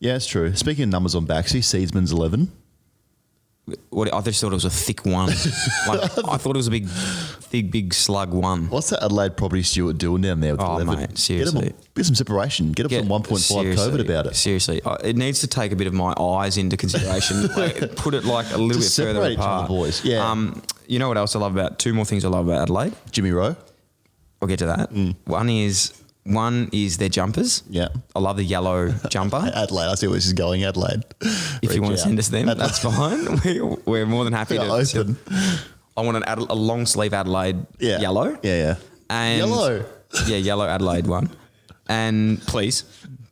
Yeah, it's true. Speaking of numbers on backs, Seedsman's 11. I just thought it was a thick 1. I thought it was a big slug 1. What's that Adelaide property steward doing down there with Oh, 11? mate, seriously. Get some separation. Get up some 1.5 COVID about it. Seriously, it needs to take a bit of my eyes into consideration. Like, put it like a little Just bit further separate each apart. other, boys. Yeah. You know what else I love about? 2 more things I love about Adelaide. Jimmy Rowe. I'll get to that. One is their jumpers. Yeah. I love the yellow jumper. Adelaide. I see where this is going, Adelaide. If you want to send us them, that's fine. We're more than happy to open. I want a long sleeve Adelaide yellow. Yeah. And Yellow. Yeah, yellow Adelaide one. And please.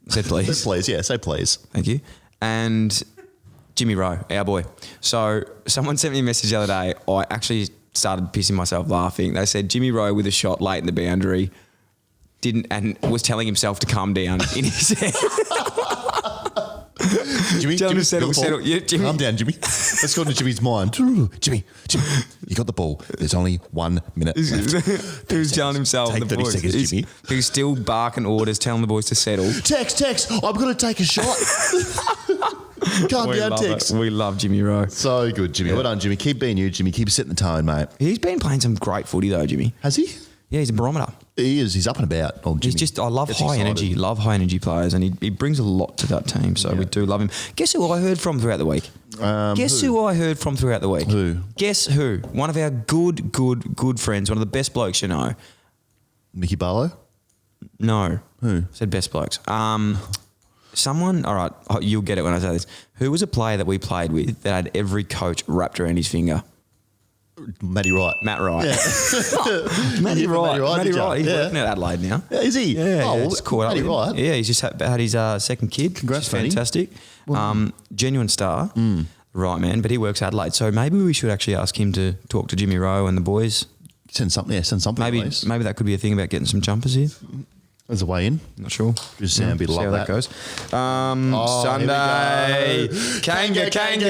I said please. Say please. Yeah, say please. Thank you. And Jimmy Rowe, our boy. So someone sent me a message the other day. I actually started pissing myself laughing. They said Jimmy Rowe with a shot late in the boundary and was telling himself to calm down in his head. Jimmy, settle. Yeah, Jimmy. Calm down, Jimmy. Let's go to Jimmy's mind. Jimmy, you got the ball. There's only 1 minute left. Who's telling himself? Take the 30 boys. seconds, Jimmy. Who's still barking orders, telling the boys to settle. Tex, I'm going to take a shot. Calm down, Tex. We love Jimmy Rowe. So good, Jimmy. Well done, Jimmy. Keep being you, Jimmy. Keep setting the tone, mate. He's been playing some great footy though, Jimmy. Has he? Yeah, he's a barometer. He is. He's up and about. Oh, Jimmy. He's just, I love Gets high excited. energy. Love high energy players, and he brings a lot to that team. So we do love him. Guess who I heard from throughout the week? Guess who I heard from throughout the week? Who? Guess who? One of our good friends. One of the best blokes you know. Mickey Barlow? No. Who? Said best blokes. Someone. All right, you'll get it when I say this. Who was a player that we played with that had every coach wrapped around his finger? Matty Wright. Matt Wright. Yeah. Matty Wright. did ya? He's Yeah. working at Adelaide now. Yeah, is he? Yeah, Oh, it's caught up Matty with him. Wright. Yeah, he's just had his second kid. Congrats, which is Matty. fantastic. Genuine star. Right, man. But he works Adelaide. So maybe we should actually ask him to talk to Jimmy Rowe and the boys. Send something. Yeah, send something. Maybe at least. that could be a thing about getting some jumpers here. There's a way in. Not sure. Just sound, See love how that that. goes. Here we Sunday. go.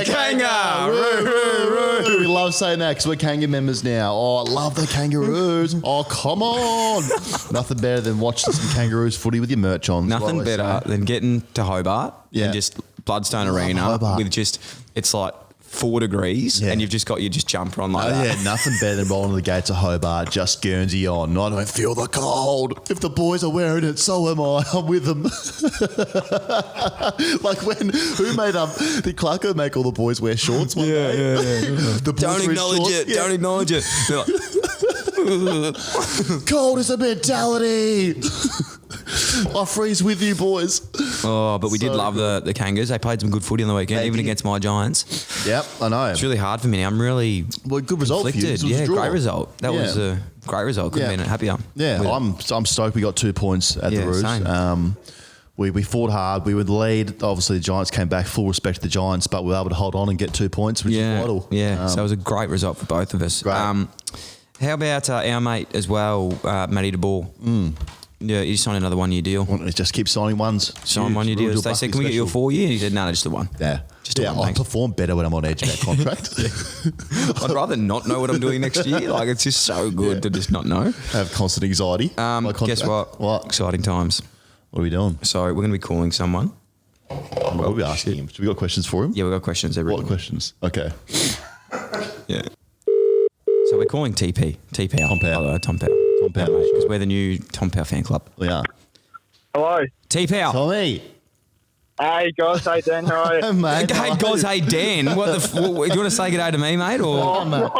Kanga. Roo, roo, roo. We love saying that because we're Kanga members now. Oh, I love the Kangaroos. Oh, come on. Nothing better than watching some Kangaroos footy with your merch on. Nothing better than getting to Hobart Yeah. and just Bloodstone Love Arena Hobart. with just, it's like 4 degrees Yeah. and you've just got your jumper on like that. Yeah, nothing better than rolling to the gates of Hobart, just Guernsey on. I don't feel the cold. If the boys are wearing it, so am I. I'm with them. Like who made did Clarko make all the boys wear shorts one day? The boys Don't were in acknowledge shorts. it. Yeah. Don't acknowledge it. They're like, Cold is a mentality. I freeze with you, boys. oh, but we did So love the Kangas. They played some good footy on the weekend, They even did. against my Giants. Yep, I know. It's really hard for me now. I'm really Well, good result for you. conflicted. This was a Yeah, draw. great result. That was a great result. Couldn't Yeah. have been happier. Yeah, with it. I'm stoked we got 2 points at Yeah, the Roos. same. We fought hard. We were the lead. Obviously, the Giants came back. Full respect to the Giants, but we were able to hold on and get 2 points, which is vital. Yeah, so it was a great result for both of us. Great. How about our mate as well, Matty DeBoer? Yeah, he signed another 1-year deal. Just keep signing ones. Signed 1-year Huge. deals. They said, "Can we get you a 4-year?" And he said, "No, just the one." Yeah. Just a one, I thanks. perform better when I'm on edge of that contract. I'd rather not know what I'm doing next year. Like, it's just so good to just not know. Have constant anxiety. My Guess contract. what? What? Exciting times. What are we doing? So we're going to be calling someone. What are we asking him? So we got questions for him? Yeah, we've got questions. What questions? Okay. Yeah. So we're calling TP. Tom Powell. Tom Powell. Tom Powell, Because sure. we're the new Tom Powell fan club. We are. Hello. T Powell. Tommy. Hey, guys. Hey, Dan. How are you? Mate. Hey, guys, hey, Dan. What the? Do you want to say good day to me, mate? Or Oh, no.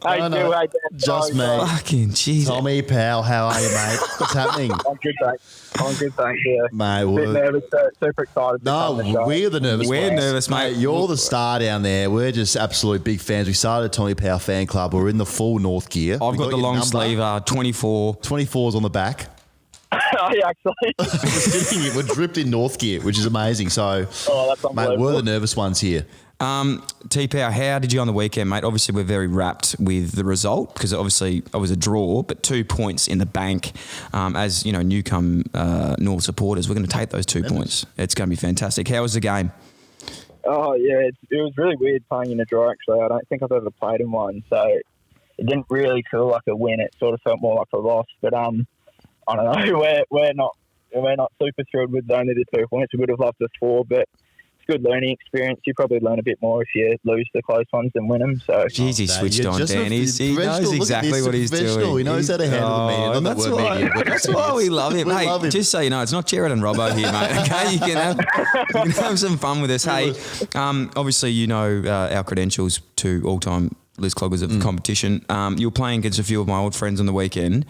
Hey, no. Gil. Hey, Dan. Just Sorry, me. fucking jeez. Tommy Powell, how are you, mate? What's happening? I'm good, thanks. Yeah. Mate, A bit nervous, super excited. To come on the No, show. we're the nervous We're ones. nervous, mate. You're the star down there. We're just absolute big fans. We started a Tommy Powell fan club. We're in the full North gear. I've We got the your long number. sleeve, 24. 24's on the back. Oh, yeah, actually. We're dripped in North gear, which is amazing. So, Oh, that's mate, unbelievable. we're the nervous ones here. T Power, how did you on the weekend, mate? Obviously, we're very wrapped with the result because obviously it was a draw, but 2 points in the bank. As you know, Newcombe North supporters, we're going to take those 2 points. It's going to be fantastic. How was the game? Oh, yeah. It was really weird playing in a draw, actually. I don't think I've ever played in one, so it didn't really feel like a win. It sort of felt more like a loss. But I don't know. We're not super thrilled with only the 2 points. We would have loved the 4, but it's a good learning experience. You probably learn a bit more if you lose the close ones than win them. So Jeez, he switched You're on, just Dan. a He professional. knows Look at exactly this, what he's professional. doing. He knows how to handle the media, not the that's word why, media, but That's why we love him. We Hey, love him. just so you know, it's not Jared and Robbo here, mate. Okay, you can have some fun with us. Hey, obviously you know our credentials to all-time List Cloggers of the competition. You were playing against a few of my old friends on the weekend.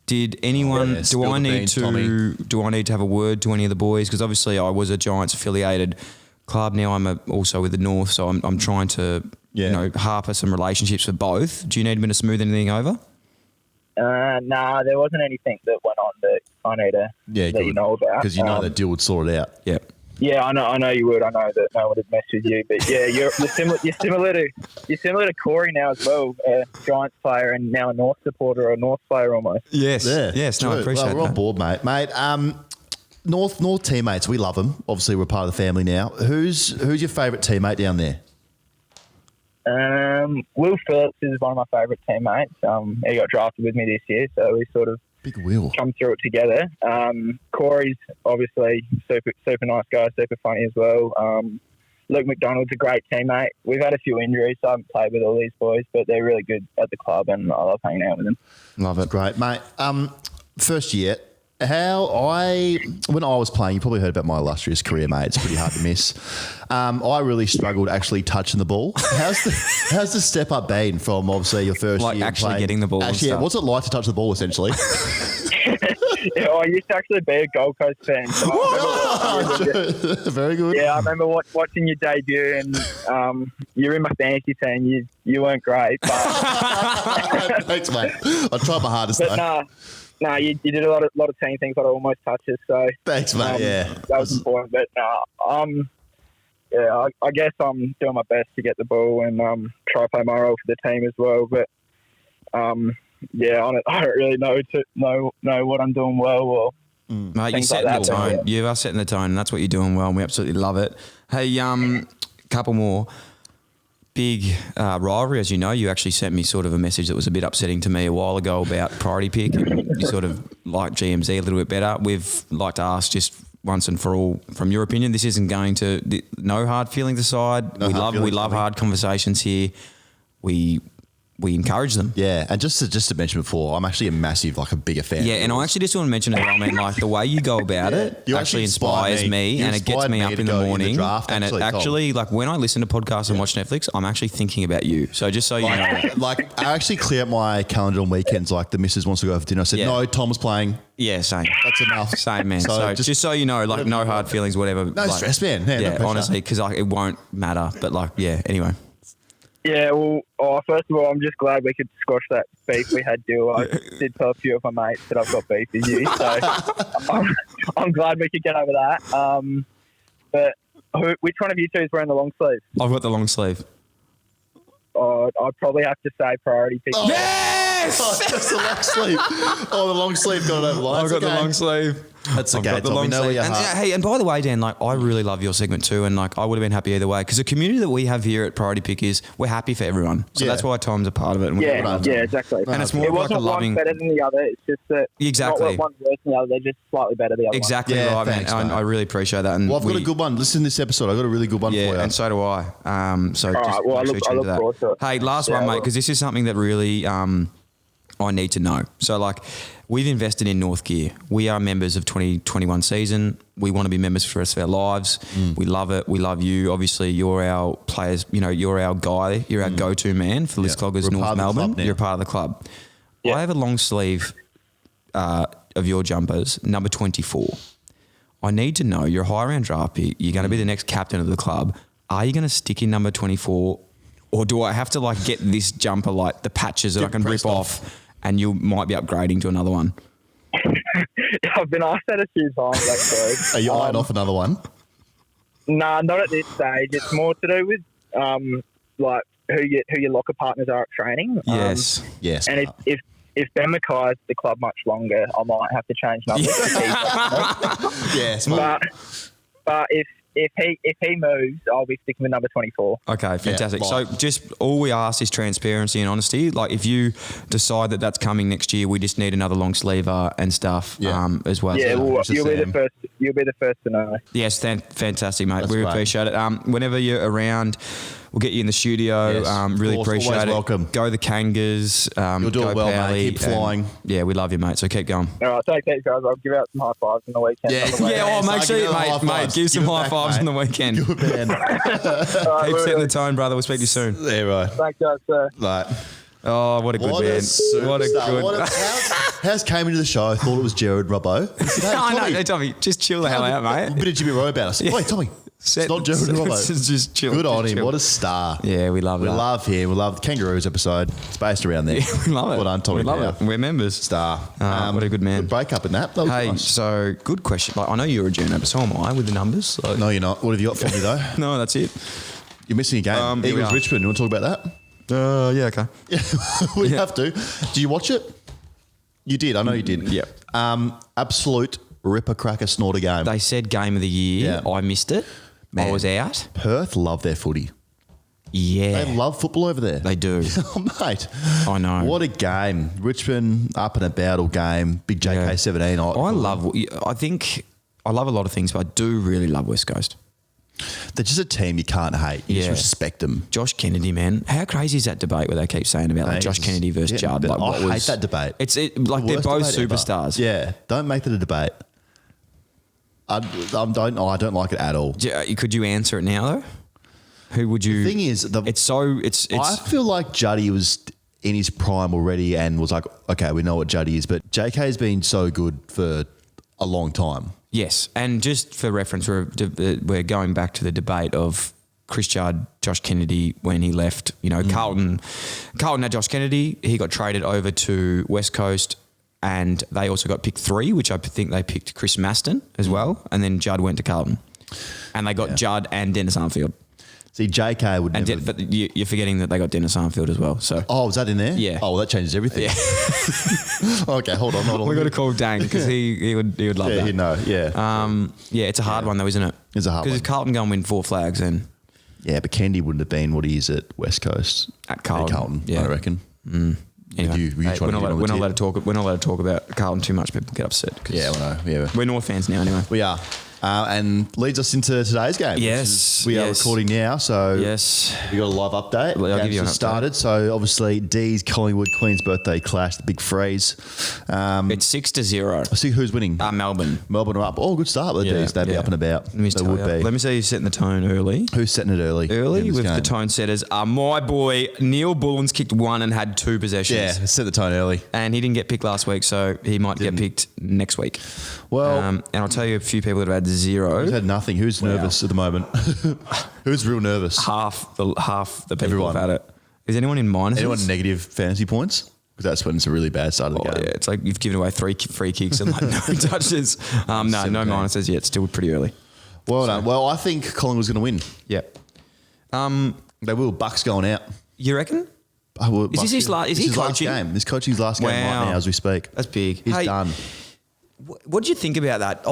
Did anyone? Yeah, do spill I the need beans, to? Tommy. Do I need to have a word to any of the boys? Because obviously I was a Giants affiliated club. Now I'm also with the North, so I'm trying to harper some relationships for both. Do you need me to smooth anything over? nah, there wasn't anything that went on that I need to let you know about. Because you know that deal would sort it out. Yep. Yeah, I know you would. I know that no one would mess with you, but yeah, you're similar to Corey now as well, a Giants player and now a North supporter or a North player almost. Yes, Yeah, yes. No, I true. appreciate Well, we're that. on board, mate. North teammates, we love them. Obviously, we're part of the family now. Who's your favourite teammate down there? Will Phillips is one of my favourite teammates. He got drafted with me this year, so we sort of Big Will. come through it together. Corey's obviously super nice guy, super funny as well. Luke McDonald's a great teammate. We've had a few injuries, so I haven't played with all these boys, but they're really good at the club, and I love hanging out with them. Love it. Great, mate. First year, when I was playing, you probably heard about my illustrious career, mate. It's pretty hard to miss. I really struggled actually touching the ball. How's the step up been from obviously your first Like year actually playing? getting the ball and Actually, stuff. what's it like to touch the ball essentially? Yeah, I used to actually be a Gold Coast fan. So I remember Very good. I remember watching your debut, and you're in my fantasy team. You weren't great, but Thanks, mate. I tried my hardest but though. no, you did a lot of team things, a lot of almost touches. So Thanks, mate. Yeah. that was important. But I guess I'm doing my best to get the ball and try to play my role for the team as well. But I don't really know what I'm doing well or. Mate, you're things setting like the that, tone. yeah. You are setting the tone, and that's what you're doing well, and we absolutely love it. Hey, couple more. Big rivalry, as you know. You actually sent me sort of a message that was a bit upsetting to me a while ago about priority pick. You sort of like GMZ a little bit better. We've like to ask just once and for all, from your opinion, this isn't going to no hard feelings aside. No we hard love feelings, hard conversations here. We encourage them. Yeah, and just to mention before, I'm actually a bigger fan. Yeah, and I actually just want to mention as well, man, like the way you go about it You actually actually inspired inspires me You and it gets inspired me me up to in the go in the morning. draft, And it actually, Tom. actually, like when I listen to podcasts and watch Netflix, I'm actually thinking about you. So just so you know. Like I actually clear up my calendar on weekends. Like the missus wants to go for dinner. I said, Yeah. no, Tom was playing. Yeah, same. That's enough. Same, man. So So, just- just so you know, like no hard feelings, whatever. No like, stress, man. Yeah, no Yeah, pressure. honestly, because like, it won't matter. But like, yeah, anyway. Yeah, well, first of all, I'm just glad we could squash that beef we had, Dill. I did tell a few of my mates that I've got beef with you, so I'm glad we could get over that. But which one of you two is wearing the long sleeve? I've got the long sleeve. I'd probably have to say priority pick. Oh, just the long sleeve. Oh, the long sleeve got it over the line. I've got the long sleeve. That's okay, I've got the Tom. We long know where sleeve. your And, heart. hey, and by the way, Dan, like I really love your segment too, and like I would have been happy either way because the community that we have here at Priority Pick is we're happy for everyone. So Yeah. that's why Tom's a part of it. And we're Yeah, exactly. And it's more it of like wasn't a loving. one better than the other. It's just that Exactly. not one's worse than the other. They're just slightly better the other Exactly Yeah, right, thanks, man. mate. I really appreciate that. And Well, I've got a good one. Listen to this episode. I've got a really good one for you. Yeah, and so do I. So just right, well, I make sure look- you I tune look to that. forward to it. Hey, last Yeah, one, I mate, will. because this is something that really I need to know. So, like, we've invested in North Gear. We are members of 2021 season. We want to be members for the rest of our lives. We love it. We love you. Obviously, you're our players. You know, you're our guy. You're our go-to man for List Cloggers We're part North of the Melbourne. club now. You're part of the club. Yeah. I have a long sleeve of your jumpers, number 24. I need to know, you're a high-round draft pick. You're going to be the next captain of the club. Are you going to stick in number 24, or do I have to like get this jumper, like the patches that I can rip pressed off, and you might be upgrading to another one? I've been asked that a few times, actually. Are you eyeing off another one? Nah, not at this stage. It's more to do with like who your locker partners are at training. Yes. Yes. And if Ben Mackay's the club much longer, I might have to change numbers. Yes. But if he moves, I'll be sticking with number 24. Okay, fantastic. Yeah, So just all we ask is transparency and honesty. Like if you decide that that's coming next year, we just need another long sleever and stuff Yeah. as well. Yeah, So- well, just you'll be Sam. the first. You'll be the first to know. Yes, fantastic, mate. That's We great. appreciate it. Whenever you're around, we'll get you in the studio. Yes, Really of course, appreciate always it. welcome. Go the Kangas. You'll do go it well, mate. Powley, Keep and- flying. Yeah, we love you, mate. So keep going. All right, take care, guys. I'll give out some high fives on the weekend. Yeah. on the way Yeah, out. oh, make so sure give you, it a high mate, fives. give some Give it high back, fives mate. on the weekend. Good man. All right, Keep setting the well, tone, brother. We'll speak to you soon. Yeah, right. thanks, guys. Right. Oh, what a good What a man. superstar. What a good. How's came into the show? I thought it was Jared Robbo. He said, hey, I Tommy, know, Tommy, just chill the hell out, a mate. bit of Jimmy Rowe about us. Wait, Tommy, It's not Joe Ronaldo. It's just chill. Good on just him. chill. What a star. Yeah, we love We that. love him. We love the Kangaroos episode. It's based around there. We love it. Well done, Tommy. We love Dow. it. We're members. Star. What a good man. Good breakup in that. That was Hey, nice. so good question. Like, I know you're a journo, but so am I with the numbers. So. No, you're not. What have you got for me, though? No, that's it. You're missing a game. Here we Eagles are. Richmond. You want to talk about Yeah, okay. that? We have to. Do you watch it? You did. I know you did. Yeah. Absolute ripper cracker snorter game. They said game of the year. Yeah. I missed it. Man. I was out. Perth love their footy. Yeah. They love football over there. They do. Oh, mate. I know. What a game. Richmond up and about all game. Big JK17. I love a lot of things, but I do really love West Coast. They're just a team you can't hate. You just respect them. Josh Kennedy, man. How crazy is that debate where they keep saying about like Josh Kennedy versus Judd? but Like, I hate that debate. Like they're Worst both debate ever. superstars. Yeah. Don't make that a debate. I don't like it at all. Could you answer it now though? Who would you? The thing is, it's I feel like Juddy was in his prime already and was like, okay, we know what Juddy is, but JK's been so good for a long time. yes. And just for reference, we're going back to the debate of Chris Judd, Josh Kennedy when he left. You know, Carlton had Josh Kennedy. He got traded over to West Coast. And they also got pick 3, which I think they picked Chris Maston as well. And then Judd went to Carlton. And they got Judd and Dennis Armfield. See, JK would never... But you're forgetting that they got Dennis Armfield as well. So Oh, was that in there? Yeah. Oh, well, that changes everything. Yeah. Okay, hold on. we got to call Dang because he would love Yeah, that. you know, yeah. Yeah, it's a hard one though, isn't it? It's a hard Because one. if Carlton go and win 4 flags, then Yeah, but Kennedy wouldn't have been what he is at West Coast. At Carlton. I reckon. anyway, Were you trying to get on the we're not tip? allowed to talk. We're not allowed to talk about Carlton too much. People get upset. 'cause Yeah, well, no, yeah. we're North fans now anyway. We are. And leads us into today's game. Yes, We are yes. recording now, so Yes. we got a live update. I'll give Games you an just update. started. So obviously D's Collingwood Queen's birthday clash, the big freeze. It's 6-0. I see who's winning. Melbourne. Melbourne are up. Oh, good start with the D's. They'd be up and about. Let me They tell would you. be. Let me say you're setting the tone early. Who's setting it early? Early in this with game? the tone setters. My boy Neil Bullens kicked 1 and had 2 possessions. Yeah, set the tone early. And he didn't get picked last week, so he might get picked next week. Well, And I'll tell you a few people that have had 0. who's had nothing? Who's nervous at the moment? Who's real nervous? Half the people Everyone. have had it. Is anyone in minuses? Anyone negative fantasy points? Because that's when it's a really bad start of the Oh, game. yeah, it's like you've given away 3 free kicks and like no touches. No 17. minuses yet. Still pretty early. Well done. Well, I think Collingwood's going to win. Yep. They will. Buck's going out. You reckon? Is this his is he his last coaching? game? This coaching's last game right Wow. now as we speak. That's big. He's Hey, done. What did you think about that?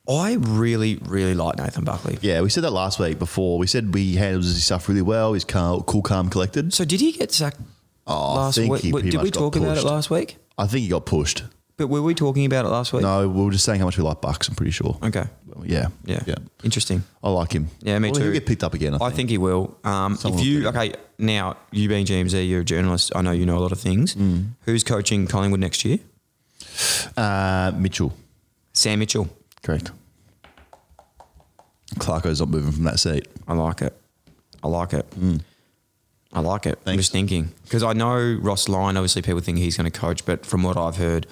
I really, really like Nathan Buckley. Yeah, we said that last week before. We said he handles his stuff really well. He's cool, calm, collected. So did he get sacked last think week? he pretty Did we much got talk about it pushed. last week? I think he got pushed. But were we talking about it last week? No, we were just saying how much we like Bucks, I'm pretty sure. Okay. Yeah. Yeah. Interesting. I like him. Yeah, me Well, too. He'll get picked up again, I think he will. Now you being GMZ, you're a journalist. I know you know a lot of things. Who's coaching Collingwood next year? Mitchell. Sam Mitchell. Correct. Clarko's not moving from that seat. I like it. I like it. I'm Thanks. just thinking because I know Ross Lyon. Obviously, people think he's going to coach, but from what I've heard,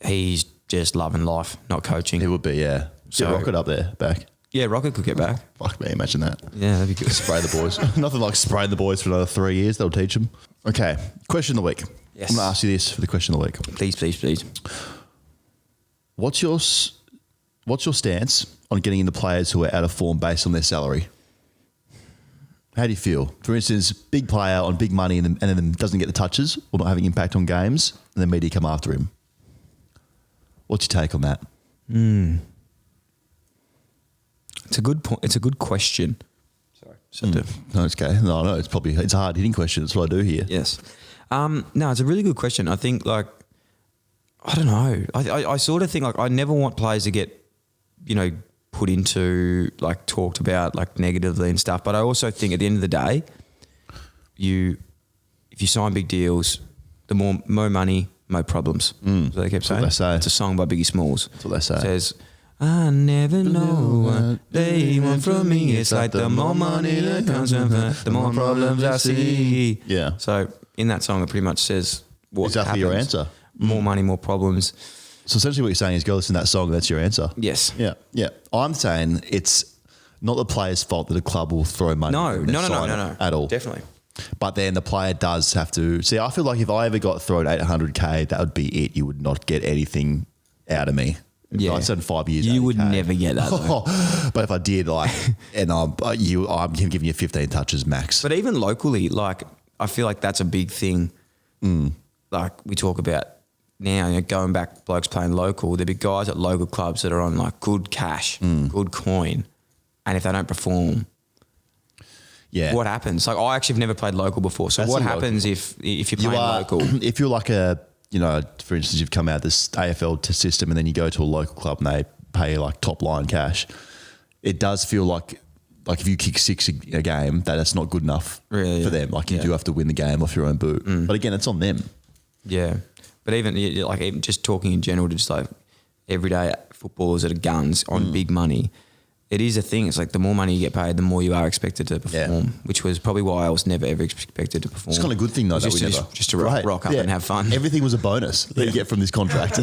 he's just loving life, not coaching. He would be, yeah. So- Get Rocket up there, back. Yeah, Rocket could get back. Fuck me, imagine that. Yeah, that'd be good. Spray the boys. Nothing like spraying the boys for another 3 years. That'll teach them. Okay, question of the week. Yes. I'm going to ask you this for the question of the week. Please. What's your stance on getting into players who are out of form based on their salary? How do you feel? For instance, big player on big money and then doesn't get the touches or not having impact on games, and then media come after him. What's your take on that? It's a good point. It's a good question. Sorry. No, it's okay. No, it's a hard hitting question. That's what I do here. Yes. No, it's a really good question. I think I don't know. I sort of think I never want players to get, put into talked about negatively and stuff. But I also think at the end of the day, if you sign big deals, the more money, more problems. So they kept saying. what they say. It's a song by Biggie Smalls. That's what they say. It says, I never know what they want from me. It's like the more money that comes from her, the more problems I see. Yeah. So in that song, it pretty much says what Exactly your happens. answer. More money, more problems. So essentially what you're saying is go listen to that song, that's your answer. Yes. Yeah. I'm saying it's not the player's fault that a club will throw money. No. At all. Definitely. But then the player does have to see. I feel like if I ever got thrown 800k, that would be it. You would not get anything out of me. Yeah. I said 5 years. You 80K. would never get that though. But if I did, and I'm giving you 15 touches max. But even locally, I feel like that's a big thing. Like we talk about now, going back, blokes playing local. There'd be guys at local clubs that are on good cash, good coin, and if they don't perform, what happens? Like I actually have never played local before. So what happens if you're playing local? If you're like for instance, you've come out this AFL system and then you go to a local club and they pay top line cash, it does feel like if you kick 6 in a game, that's not good enough for them. You do have to win the game off your own boot. But again, it's on them. Yeah. But even just talking in general, just everyday footballers that are guns on big money, it is a thing. It's the more money you get paid, the more you are expected to perform, which was probably why I was never ever expected to perform. It's kind of a good thing though, just to rock up and have fun. Everything was a bonus that you get from this contract.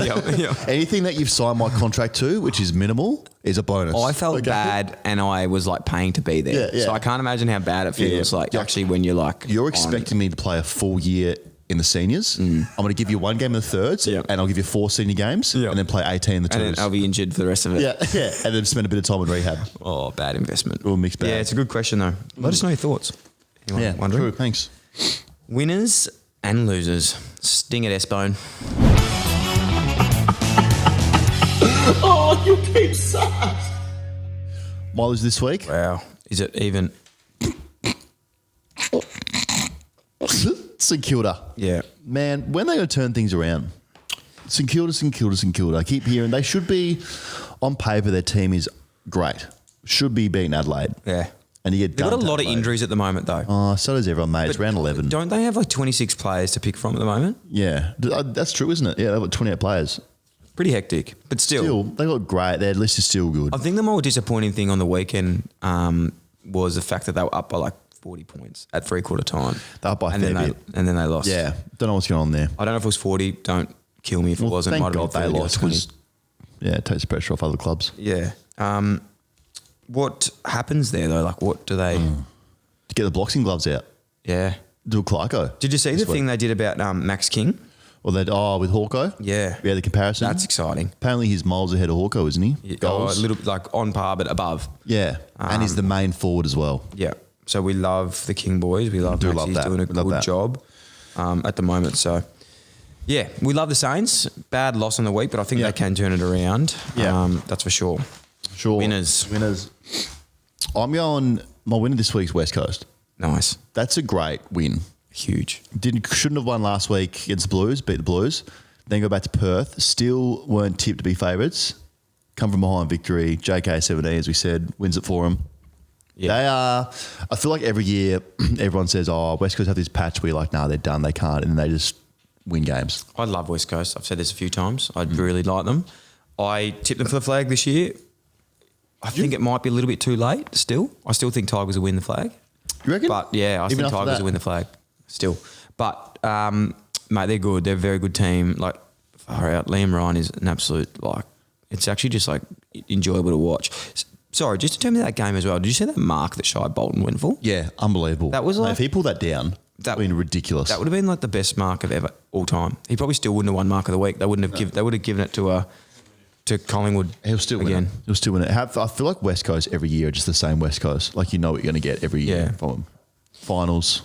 Anything that you've signed my contract to, which is minimal, is a bonus. I felt bad and I was paying to be there. So I can't imagine how bad it feels actually when you're you're expecting me to play a full year in the seniors. I'm going to give you 1 game in the thirds and I'll give you 4 senior games and then play 18 in the twos. And then I'll be injured for the rest of it. Yeah. And then spend a bit of time in rehab. Oh, bad investment. Or mixed bag. Yeah, it's a good question though. Let us know your thoughts. Anyone wondering? True. Thanks. Winners and losers. Sting at S-Bone. Oh, you keep sus. Mileage this week. Wow. Is it even? St Kilda. Yeah. Man, when are they going to turn things around? St Kilda. I keep hearing they should be, on paper, their team is great. Should be beating Adelaide. Yeah. And you get They've got a lot of injuries at the moment though. Oh, so does everyone, mate. It's round 11. Don't they have 26 players to pick from at the moment? Yeah. That's true, isn't it? Yeah, they've got 28 players. Pretty hectic, but still. They got great. Their list is still good. I think the more disappointing thing on the weekend was the fact that they were up by 40 points at 3/4 time. They're up by and then they lost. Yeah, don't know what's going on there. I don't know if it was 40. Don't kill me if it wasn't. Thank Might God have been they lost because it takes the pressure off other clubs. Yeah. What happens there though? What do they? To get the boxing gloves out. Yeah. Do a Clarko. Did you see the thing they did about Max King? Well, with Hawko. Yeah. Yeah, the comparison. That's exciting. Apparently, he's miles ahead of Hawko, isn't he? Goals. A little on par, but above. Yeah, and he's the main forward as well. Yeah. So we love the King boys. We love Max. He's doing a good job at the moment. So, yeah, we love the Saints. Bad loss on the week, but I think they can turn it around. Yeah. That's for sure. Sure. Winners. I'm going, my winner this week's West Coast. Nice. That's a great win. Huge. Shouldn't have won last week against the Blues, beat the Blues. Then go back to Perth. Still weren't tipped to be favourites. Come from behind victory. JK 17, as we said, wins it for them. Yeah. They are, I feel like every year everyone says, West Coast have this patch where you're like, they're done, they can't, and they just win games. I love West Coast. I've said this a few times. I really like them. I tipped them for the flag this year. I think it might be a little bit too late still. I still think Tigers will win the flag. You reckon? But yeah, I think Tigers will win the flag still. But mate, they're good. They're a very good team. Far out. Liam Ryan is an absolute, it's actually just enjoyable to watch. Sorry, just to tell me that game as well. Did you see that mark that Shai Bolton went for? Yeah, unbelievable. That was if he pulled that down, that would have been ridiculous. That would have been the best mark of ever all time. He probably still wouldn't have won mark of the week. They wouldn't have they would have given it to Collingwood. He'll still win it. He'll still win it. I feel like West Coast every year are just the same West Coast. You know what you're going to get every year from them. Finals.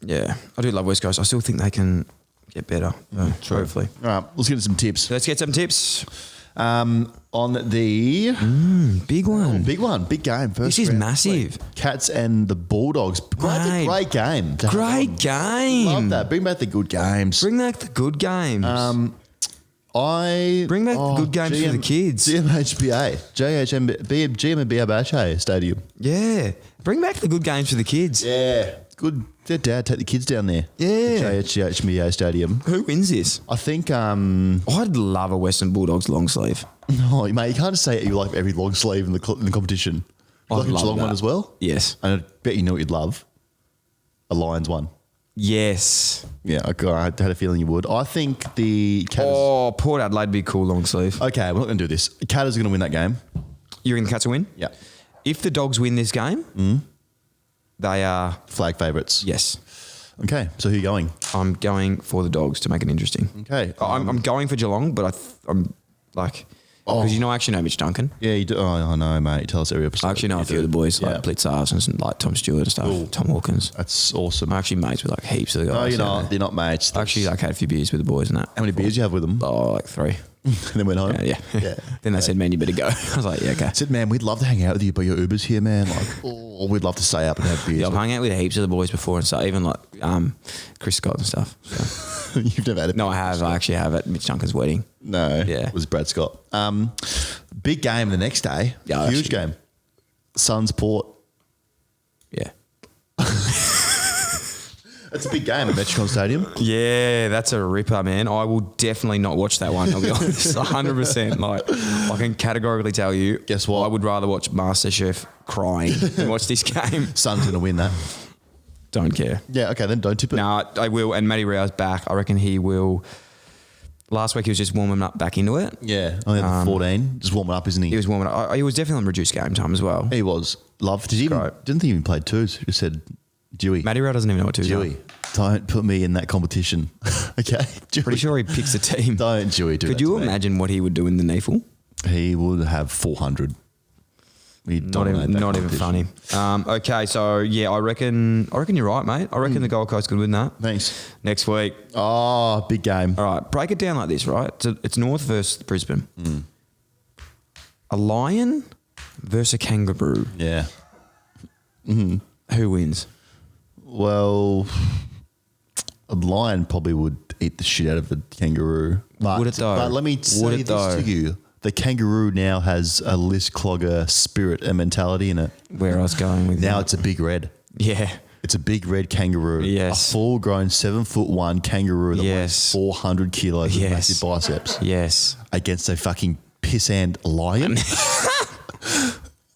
Yeah, I do love West Coast. I still think they can get better. Hopefully. All right, let's get some tips. Let's get some tips. On the big one. Big game. This is massive. Cats and the Bulldogs. Great game. Great game. Love that. Bring back the good games. Bring back the good games. Bring back the good games for the kids. GMHBA. GMHBA Stadium. Yeah. Bring back the good games for the kids. Yeah. Good. Their dad take the kids down there. Yeah. The GHBA Stadium. Who wins this? I think I'd love a Western Bulldogs long sleeve. No, mate, you can't just say you like every long sleeve in the competition. You like a Geelong one as well? Yes. And I bet you know what you'd love. A Lions one. Yes. Yeah, I had a feeling you would. I think the Cats... Oh, Port Adelaide would be cool long sleeve. Okay, we're not going to do this. Cats are going to win that game. You reckon the Cats will win? Yeah. If the Dogs win this game, they are Flag favourites. yes. Okay, so who are you going? I'm going for the Dogs to make it interesting. Okay. I'm going for Geelong, but I'm like because I actually know Mitch Duncan. Yeah, you do. Oh, I know, mate. You tell us every episode. I actually know You a few do. of the boys Yeah. like Blitz Arsons and like Tom Stewart and stuff. Cool. Tom Hawkins. That's awesome. I'm actually mates with like heaps of the guys. No, you're down not. there. They're not mates. I actually like had a few beers with the boys and that. How many beers you have with them? Oh, like 3. And then went home. Yeah. Yeah. Then they said, "Man, you better go." I was like, "Yeah, okay." I said, man, we'd love to hang out with you, but your Uber's here, man. Like, we'd love to stay up and have beers. Yeah, I've hung out with heaps of the boys before and stuff, even like Chris Scott and stuff. So. You've never had it? No, I have. I actually have at Mitch Duncan's wedding. No. Yeah. It was Brad Scott. Big game the next day. Yeah, Huge actually- game. Suns Port. Yeah. It's a big game at Metricon Stadium. Yeah, that's a ripper, man. I will definitely not watch that one, I'll be honest. 100%. Like, I can categorically tell you. Guess what? I would rather watch MasterChef crying than watch this game. Suns going to win that. Don't care. Yeah, okay, then don't tip it. No, I will. And Matty Rao's back. I reckon he will. Last week he was just warming up back into it. Yeah, only had 14. Just warming up, isn't he? He was warming up. He was definitely on reduced game time as well. He was. Love. Did he even, Great. didn't think he even played twos. He just said Dewey. Matty Rao doesn't even know what to do. Dewey. Don't put me in that competition. Okay? Dewey. Pretty sure he picks the team. Don't Dewey do Could that you to me. imagine what he would do in the NEFL? He would have 400. He'd Not dominate that even funny. competition. Okay, so yeah, I reckon you're right, mate. I reckon the Gold Coast could win that Thanks. next week. Oh, big game. All right, break it down like this, right? It's North versus Brisbane. A lion versus a kangaroo. Yeah. Who wins? Well, a lion probably would eat the shit out of a kangaroo. But, Would it though? But let me Would say it this though? to you. The kangaroo now has a List Clogger spirit and mentality in it. Where I was going with Now that. it's a big red. Yeah. It's a big red kangaroo. Yes. A full-grown 7'1" kangaroo that Yes. weighs 400 kilos Yes. with massive biceps Yes. against a fucking pissant lion.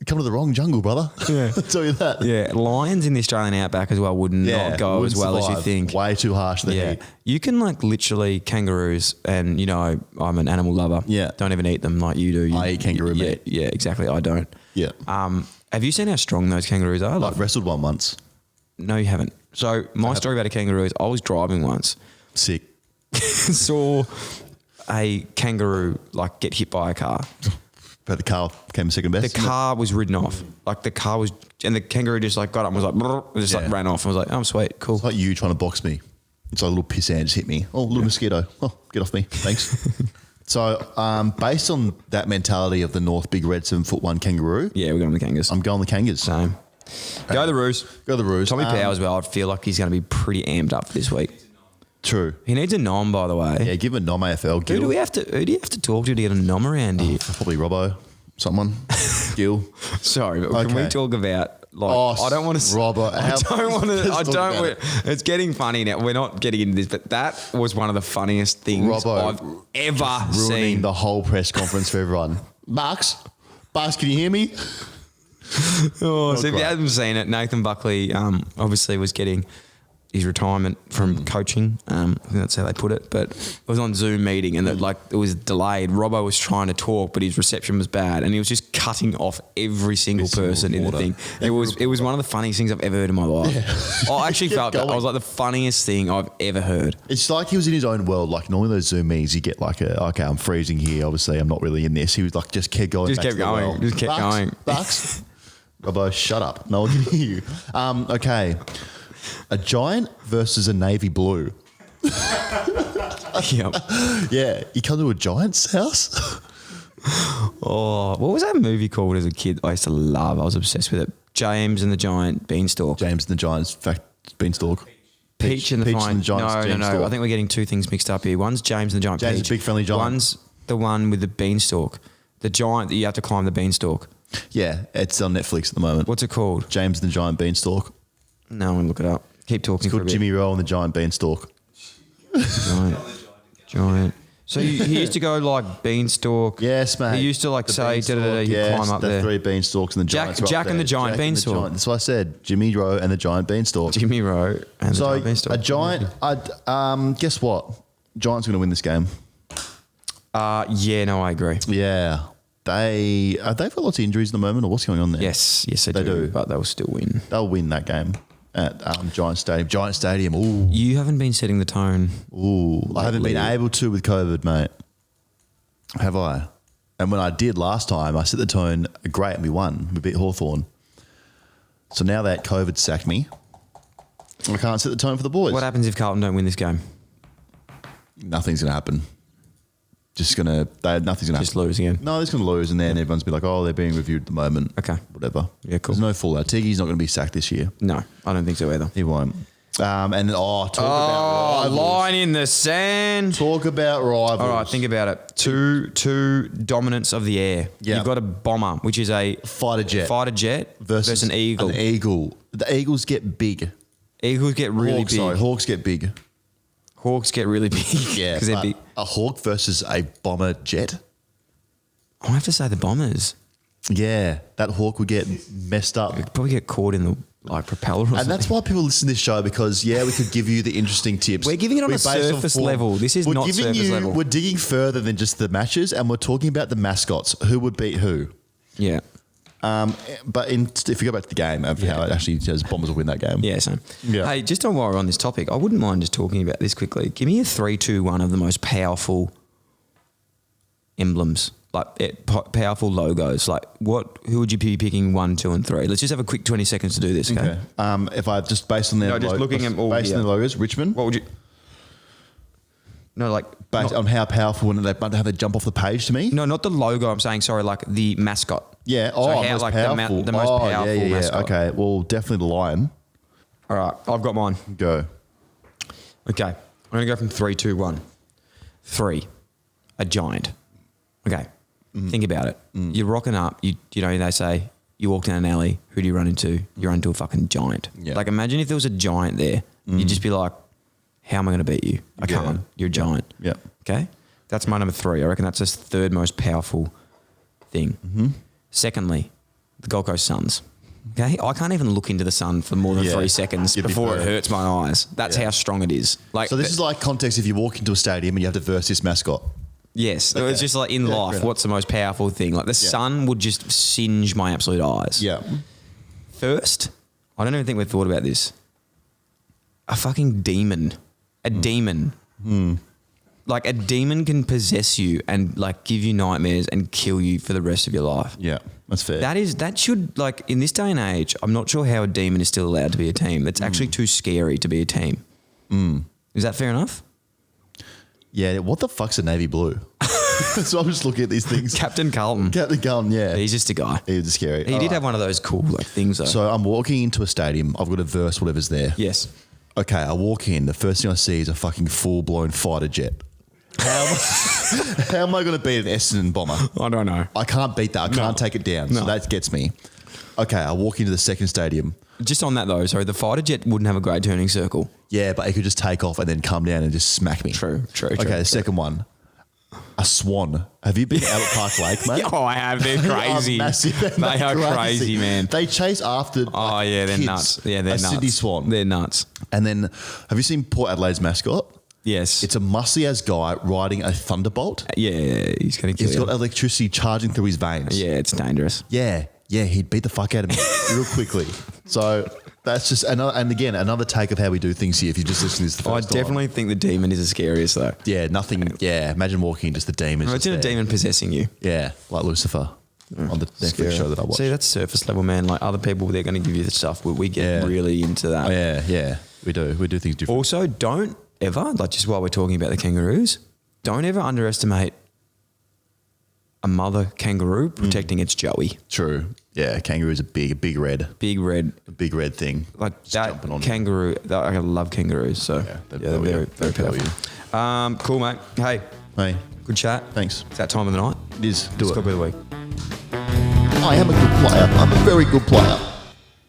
Come to the wrong jungle, brother. Yeah. I'll tell you that. Yeah. Lions in the Australian outback as well would not go wouldn't as well as you survive. think. Way too harsh. The Yeah, heat. you can like literally kangaroos, and you know I'm an animal lover. Yeah. don't even eat them like you do. I eat kangaroo yeah, meat. Yeah, exactly. I don't. Yeah. Have you seen how strong those kangaroos are? Like, I've wrestled one once. no, you haven't. So my story about a kangaroo is I was driving once, Sick. saw a kangaroo like get hit by a car. But the car came second The best. car was ridden off. Like the car was, and the kangaroo just like got up and was like, "Brrr," and just like Yeah. ran off. I was like, oh, sweet, cool. It's like you trying to box me. It's like a little pissant just hit me. Oh, little mosquito. Oh, get off me. Thanks. So, based on that mentality of the North Big Red 7'1" kangaroo, Yeah, we're going with the kangas. I'm going the Kangas. Same. Go the Roos. Go the Roos. Tommy Powell as well. I feel like he's going to be pretty amped up for this week. True. He needs a nom, by the way. Yeah, give him a nom AFL. Who Gil. do you have to talk to get a nom around here? Probably Robbo. Someone. Gil. Sorry, but can we Okay. talk about like? Oh, I don't want to. Robbo. I don't want to. Let's I talk don't. about it. It's getting funny now. We're not getting into this, but that was one of the funniest things Robbo I've ever Ruining seen. the whole press conference for everyone. Barks, can you hear me? Oh, so if you great. haven't seen it, Nathan Buckley obviously was getting his retirement from coaching. I think that's how they put it. But it was on Zoom meeting and it was delayed. Robbo was trying to talk, but his reception was bad, and he was just cutting off every single person in the reporter. thing. It was one of the funniest things I've ever heard in my life. I actually Kept felt that. I going. was like the funniest thing I've ever heard. It's like he was in his own world. Like normally those Zoom meetings, you get like okay, I'm freezing here. Obviously, I'm not really in this. He was like, just kept going. Just back kept to the going. well. Just kept going. Bucks. Robbo, shut up. No one can hear you. Okay. A giant versus a navy blue. Yep. Yeah. You come to a giant's house? Oh, what was that movie called as a kid? I used to love. I was obsessed with it. James and the Giant Beanstalk. James and the Giants, fact, beanstalk. Peach and the Peach Giant. and the Giants. No. Beanstalk. I think we're getting two things mixed up here. One's James and the Giant James, Peach. the big friendly giant. One's the one with the beanstalk. The giant that you have to climb the beanstalk. Yeah, it's on Netflix at the moment. What's it called? James and the Giant Beanstalk. No, I'm going to look it up. Keep talking It's for a called bit. Jimmy Rowe and the Giant Beanstalk. Giant. So he used to go like beanstalk. Yes, mate. He used to like The say, beanstalk, you yes, climb up the there. three beanstalks and the Jack- giants. are up Jack and there. the Giant Jack and Beanstalk. Giant. That's what I said. Jimmy Rowe and the Giant Beanstalk. Jimmy Rowe and the So Giant Beanstalk. a giant. Guess what? Giants going to win this game. Yeah, no, I agree. Yeah, they've got lots of injuries at the moment, or what's going on there? Yes, they do, but they'll still win. They'll win that game at Giant Stadium. Giant Stadium. Ooh, You haven't been setting the tone. ooh. I haven't been able to with COVID, mate. Have I? And when I did last time, I set the tone great and we won. We beat Hawthorn. So now that COVID sacked me, I can't set the tone for the boys. What happens if Carlton don't win this game? Nothing's going to happen. Nothing's going to Just happen. lose again. No, they're just going to lose, and then everyone's be like, "Oh, they're being reviewed at the moment." Okay. Whatever. Yeah, cool. There's no fallout. Tiggy's not going to be sacked this year. No, I don't think so either. He won't. Talk about rivals. Line in the sand. Talk about rivals. All right, think about it. Two dominance of the air. Yeah. You've got a bomber, which is a Fighter jet versus an eagle. An eagle. The Eagles get big. Eagles get really Hawks, big. Sorry, Hawks get big. Hawks get really big. Yeah, because they're big. a hawk versus a bomber jet. I have to say the bombers. Yeah, that hawk would get messed up. They'd probably get caught in the propeller or something. And that's why people listen to this show, because we could give you the interesting tips. We're giving it on a based on surface form. level. This is not surface level. We're digging further than just the matches, and we're talking about the mascots. Who would beat who? Yeah. But if you go back to the game, how it actually says Bombers will win that game. Yeah, same. Yeah. Hey, just on while we're on this topic, I wouldn't mind just talking about this quickly. Give me a 3-2-1 of the most powerful emblems, powerful logos. Who would you be picking 1, 2, and 3? Let's just have a quick 20 seconds to do this, okay? If I just based on their No, just looking at all based on here. their logos, Richmond. What would you? No, Based on how powerful and how they jump off the page to me. No, not the logo. I'm saying, sorry, like the mascot. Yeah. So how, most like, powerful. the most powerful yeah. mascot. Okay. Well, definitely the lion. All right, I've got mine. Go. Okay, I'm going to go from 3, 2, 1. 3, a giant. Okay, think about it. You're rocking up. They say you walk down an alley. Who do you run into? You run into a fucking giant. Yeah. Like, imagine if there was a giant there. You'd just be like, how am I going to beat you? I can't. You're a giant. Yeah. Okay, that's my number 3. I reckon that's the third most powerful thing. Secondly, the Gold Coast Suns. Okay, I can't even look into the sun for more than 3 seconds You'd be before it burned. hurts my eyes. That's how strong it is. So this is like context if you walk into a stadium and you have to verse this mascot. Yes, it was just like in life, fair what's the most powerful thing? Like the sun would just singe my absolute eyes. Yeah. First, I don't even think we've thought about this. A fucking demon. A demon. Like a demon can possess you and like give you nightmares and kill you for the rest of your life. Yeah. That's fair. That should, like, in this day and age, I'm not sure how a demon is still allowed to be a team. It's actually too scary to be a team. Is that fair enough? Yeah. What the fuck's a navy blue? So I'm just looking at these things. Captain Carlton. Captain Gun, yeah. He's just a guy. He was scary. He did have one of those cool things though. So I'm walking into a stadium. I've got to verse whatever's there. yes. Okay, I walk in. The first thing I see is a fucking full-blown fighter jet. How am I going to beat an Essendon bomber? I don't know. I can't beat that. I can't take it down. So No. that gets me. Okay, I walk into the second stadium. Just on that though, sorry, the fighter jet wouldn't have a great turning circle. Yeah, but it could just take off and then come down and just smack me. True. Okay, the second one. A swan. Have you been out at Park Lake, mate? Oh, I have. They're crazy. They are massive. They are crazy, man. They chase after Oh, yeah, they're kids. nuts. Yeah, they're a nuts. Sydney swan. They're nuts. And then, have you seen Port Adelaide's mascot? Yes. It's a muscly-ass guy riding a thunderbolt. yeah, he's going to kill He's you. got electricity charging through his veins. Yeah, it's dangerous. Yeah, he'd beat the fuck out of me real quickly. So that's just another take of how we do things here. If you just listen to this the first I definitely think the demon is the scariest though. Yeah, nothing. Yeah, imagine walking just the demons. Imagine a demon possessing you. Yeah, like Lucifer on the Netflix show that I watched. See, that's surface level, man. Like other people, they're going to give you the stuff. We get really into that. Oh, yeah, we do. We do things different. Also, don't ever, like just while we're talking about the kangaroos, don't ever underestimate a mother kangaroo protecting its joey. True. Yeah, kangaroo's a big red thing. Like Just that jumping on kangaroo, I love kangaroos. So they're they're very, very powerful. Cool, mate. Hey, good chat. Thanks. It's that time of the night. It is. Do Let's it. go of the week. I am a good player. I'm a very good player.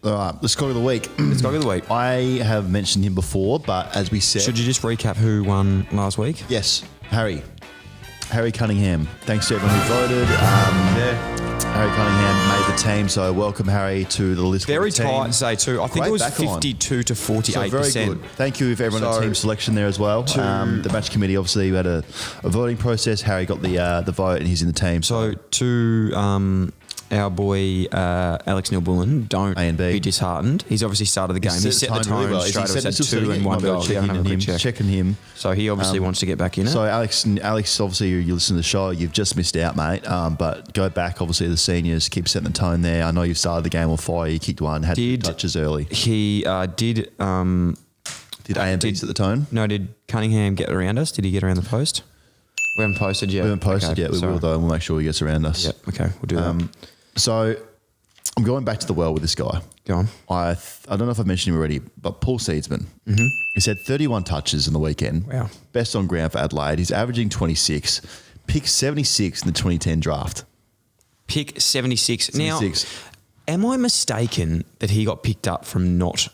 All right, let's go to the week. Let's go of the week. I have mentioned him before, but as we said... Should you just recap who won last week? Yes, Harry Cunningham. Thanks to everyone who voted. Harry Cunningham made the team, so welcome, Harry, to the List Very Cloggers team. tight, say too. I think Great it was backline. 52 to 48%. So very good. Thank you for everyone So at team selection there as well. The match committee, obviously, we had a voting process. Harry got the vote, and he's in the team. So to our boy Alex Neil-Bullen, don't A and B. be disheartened. He's obviously started the game. He set the tone really well. straight away. He's He still had 2 setting and it. 1 Might be able goal. to check Yeah, in I'm on having a him, quick check. checking him. So he obviously wants to get back in it. So Alex, obviously you listen to the show, you've just missed out, mate. But go back, obviously the seniors keep setting the tone there. I know you started the game on fire. You kicked one, had touches early. He did. Did A and B set the tone? No, did Cunningham get around us? Did he get around the post? We haven't posted yet. We haven't posted yet. We will though, and we'll make sure he gets around us. Yep. Okay, we'll do that. So I'm going back to the well with this guy. Go on. I don't know if I've mentioned him already, but Paul Seedsman. Mm-hmm. He's had 31 touches in the weekend. Wow. Best on ground for Adelaide. He's averaging 26. Picked 76 in the 2010 draft. Pick 76. 76. Now, am I mistaken that he got picked up from not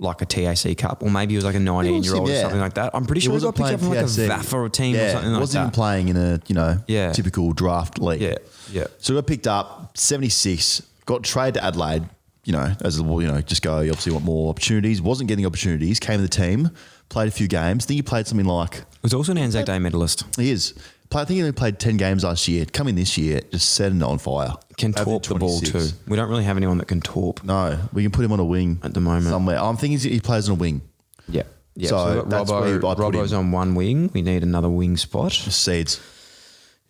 like a TAC Cup, or maybe he was like a 19-year-old or something like that? I'm pretty sure he got picked up from like a VAFA team or something like wasn't that. even playing in a typical draft league. Yeah, yeah. So he got picked up 76. Got traded to Adelaide. Just go. You obviously want more opportunities. Wasn't getting opportunities. Came to the team. Played a few games. I think he played something like. Was also an Anzac Day medalist. He is. I think he only played 10 games last year. Come in this year, just setting it on fire. Can torp the ball too. We don't really have anyone that can torp. No, we can put him on a wing at the moment. Somewhere. I'm thinking he plays on a wing. Yeah. Yeah. So we've that's got where I'd put Robbo's him. on one wing. We need another wing spot. Just Seeds.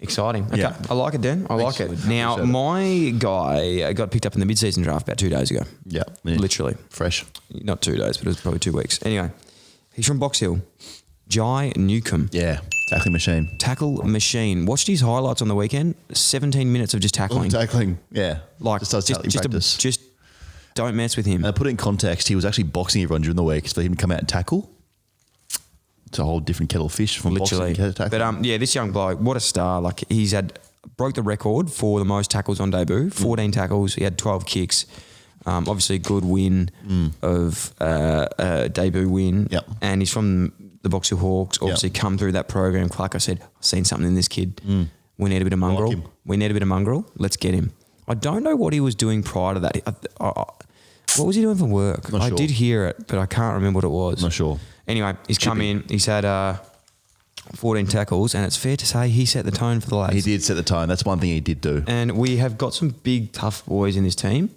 Exciting. Okay. Yeah. I like it, Dan. I like it. Now, my guy got picked up in the mid-season draft about 2 days ago. Yeah. Literally. Fresh. Not 2 days, but it was probably 2 weeks. Anyway, he's from Box Hill. Jai Newcomb. Yeah. Tackling machine. Tackle machine. Watched his highlights on the weekend. 17 minutes of just tackling. Tackling. Yeah. Like, just does tackling practice. Just don't mess with him. And I put it in context, he was actually boxing everyone during the week. So for him to come out and tackle, it's a whole different kettle of fish from Literally. boxing to tackling. But this young bloke, what a star. Like, he's broke the record for the most tackles on debut. 14 tackles. He had 12 kicks. Obviously a good win of a debut win. Yep. And he's from the Box Hill Hawks. Obviously come through that program. Clark, I said, I've seen something in this kid. We need a bit of mongrel. him. We need a bit of mongrel. Let's get him. I don't know what he was doing prior to that. What was he doing for work? Not I sure. did hear it, but I can't remember what it was. Not sure. Anyway, he's come in. He's had 14 tackles, and it's fair to say he set the tone for the lads. He did set the tone. That's one thing he did do. And we have got some big, tough boys in this team.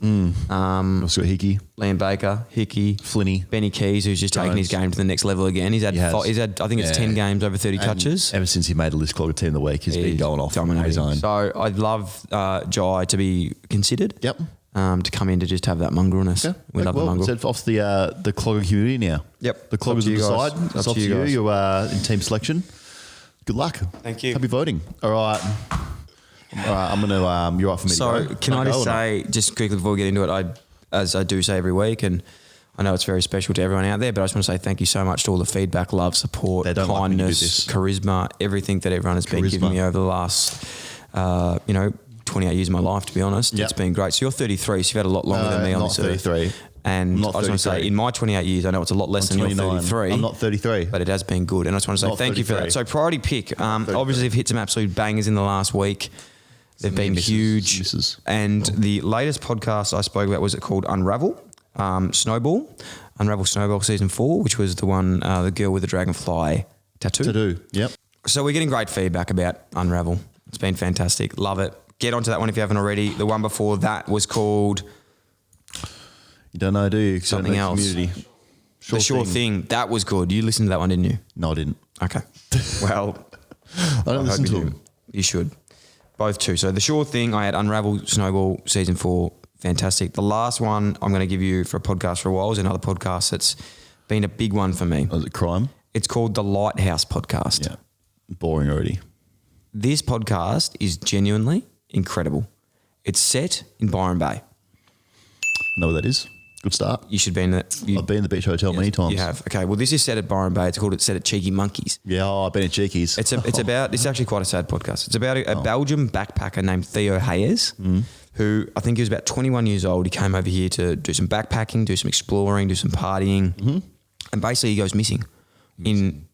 Also got Hickey, Liam Baker, Hickey, Flinney. Benny Keys, who's just taking his game to the next level again. He's had, He has. I think it's 10 games over 30 touches. Ever since he made a List Clogger team of the week, he's been going off on his own. So I'd love Jai to be considered. Yep. To come in to just have that mongrelness. Yeah. We love the mongrel. It's off the Clogger community now. Yep. The Cloggers Up to will you guys. decide. It's up to you. guys. You're in team selection. Good luck. Thank you. Happy voting. All right. I'm going to, you're right for me So to go. can I just say, just quickly before we get into it, as I do say every week, and I know it's very special to everyone out there, but I just want to say thank you so much to all the feedback, love, support, They don't like when you do kindness, this. charisma, everything that everyone has been giving me over the last, 28 years of my life, to be honest. Yep. It's been great. So you're 33, so you've had a lot longer than me on not this earth. 33. And Not I just want to say, 33. in my 28 years, I know it's a lot less than your 33. I'm not 33. But it has been good. And I just want to say Not thank you for 33. that. So priority pick, obviously they've hit some absolute bangers in the last week. They've been huge. Misses. And the latest podcast I spoke about was it called Unravel, Snowball, Unravel Snowball Season 4, which was the one, the girl with the dragonfly tattoo. To do. Yep. So we're getting great feedback about Unravel. It's been fantastic. Love it. Get onto that one if you haven't already. The one before that was called You don't know, do you? 'Cause Something you don't know else. Community. The Sure Thing. That was good. You listened to that one, didn't you? No, I didn't. Okay. Well, I don't listen hope to you do. them. You should. Both two. So the Sure Thing, I had Unravel Snowball Season 4. Fantastic. The last one I'm going to give you for a podcast for a while is another podcast that's been a big one for me. Was it crime? It's called The Lighthouse Podcast. Yeah. Boring already. This podcast is genuinely incredible. It's set in Byron Bay. I know what that is. Good start. You should be in that. I've been in the beach hotel many times. You have. Okay. Well, this is set at Byron Bay. It's set at Cheeky Monkeys. Yeah, I've been at Cheeky's. It's actually quite a sad podcast. It's about a Belgian backpacker named Theo Hayes, who I think he was about 21 years old. He came over here to do some backpacking, do some exploring, do some partying, and basically he goes missing in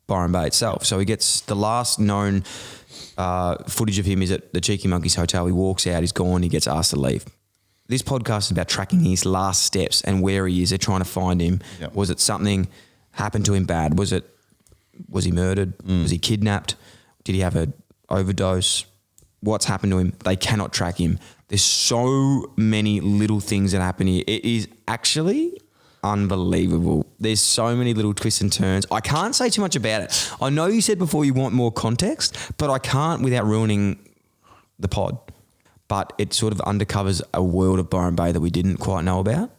Byron Bay itself. So he gets the last known footage of him is at the Cheeky Monkeys Hotel. He walks out, he's gone, he gets asked to leave. This podcast is about tracking his last steps and where he is. They're trying to find him. Yep. Was it something happened to him bad? Was he murdered? Was he kidnapped? Did he have an overdose? What's happened to him? They cannot track him. There's so many little things that happen here. It is actually unbelievable. There's so many little twists and turns. I can't say too much about it. I know you said before you want more context, but I can't without ruining the pod. But it sort of undercovers a world of Byron Bay that we didn't quite know about.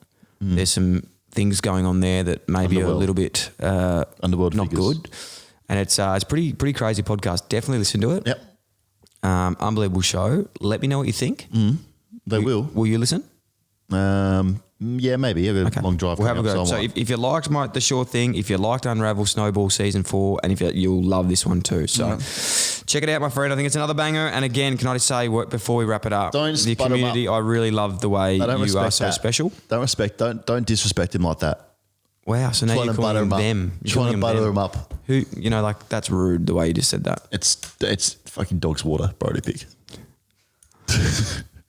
There's some things going on there that maybe are a little bit Underworld not figures. good. And it's pretty crazy podcast. Definitely listen to it. Yep. Unbelievable show. Let me know what you think. They will. Will you listen? Yeah, maybe. I've got a long drive. We'll have a coming go. up, So I might. if you liked The Sure Thing, if you liked Unravel Snowball Season 4, and if you'll love this one too. So check it out, my friend. I think it's another banger. And again, can I just say before we wrap it up, Don't the spud 'em community, I really love the way I don't you are respect so that. special. Don't disrespect him like that. Wow, so now Trying you're to butter calling him them up. them. You're Trying calling to butter them. him up. Who, like that's rude the way you just said that. It's fucking dog's water, Brody Pig.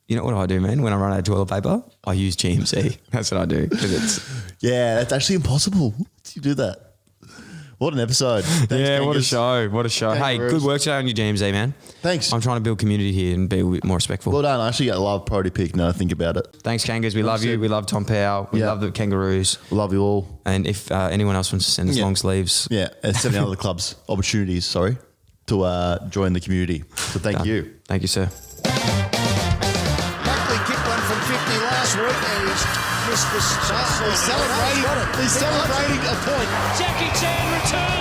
You know what I do, man? When I run out of toilet paper, I use GMC. That's what I do. Because it's Yeah, that's actually impossible. How do you do that? What an episode. Thanks, what a Kangas. show. What a show. Hey, Kangaroos. good work today on your GMC, man. Thanks. I'm trying to build community here and be a bit more respectful. Well done. I actually love Brody Pig now I think about it. Thanks, Kangas. We love you. We love Tom Powell. We Yeah. love the Kangaroos. We love you all. And if anyone else wants to send us Yeah. long sleeves, Yeah, and 70 other clubs, opportunities, to join the community. So thank you. thank you, sir. Buckley kicked one from 50 last week and he's missed the shot. He's celebrating a point. Jackie Chan returns.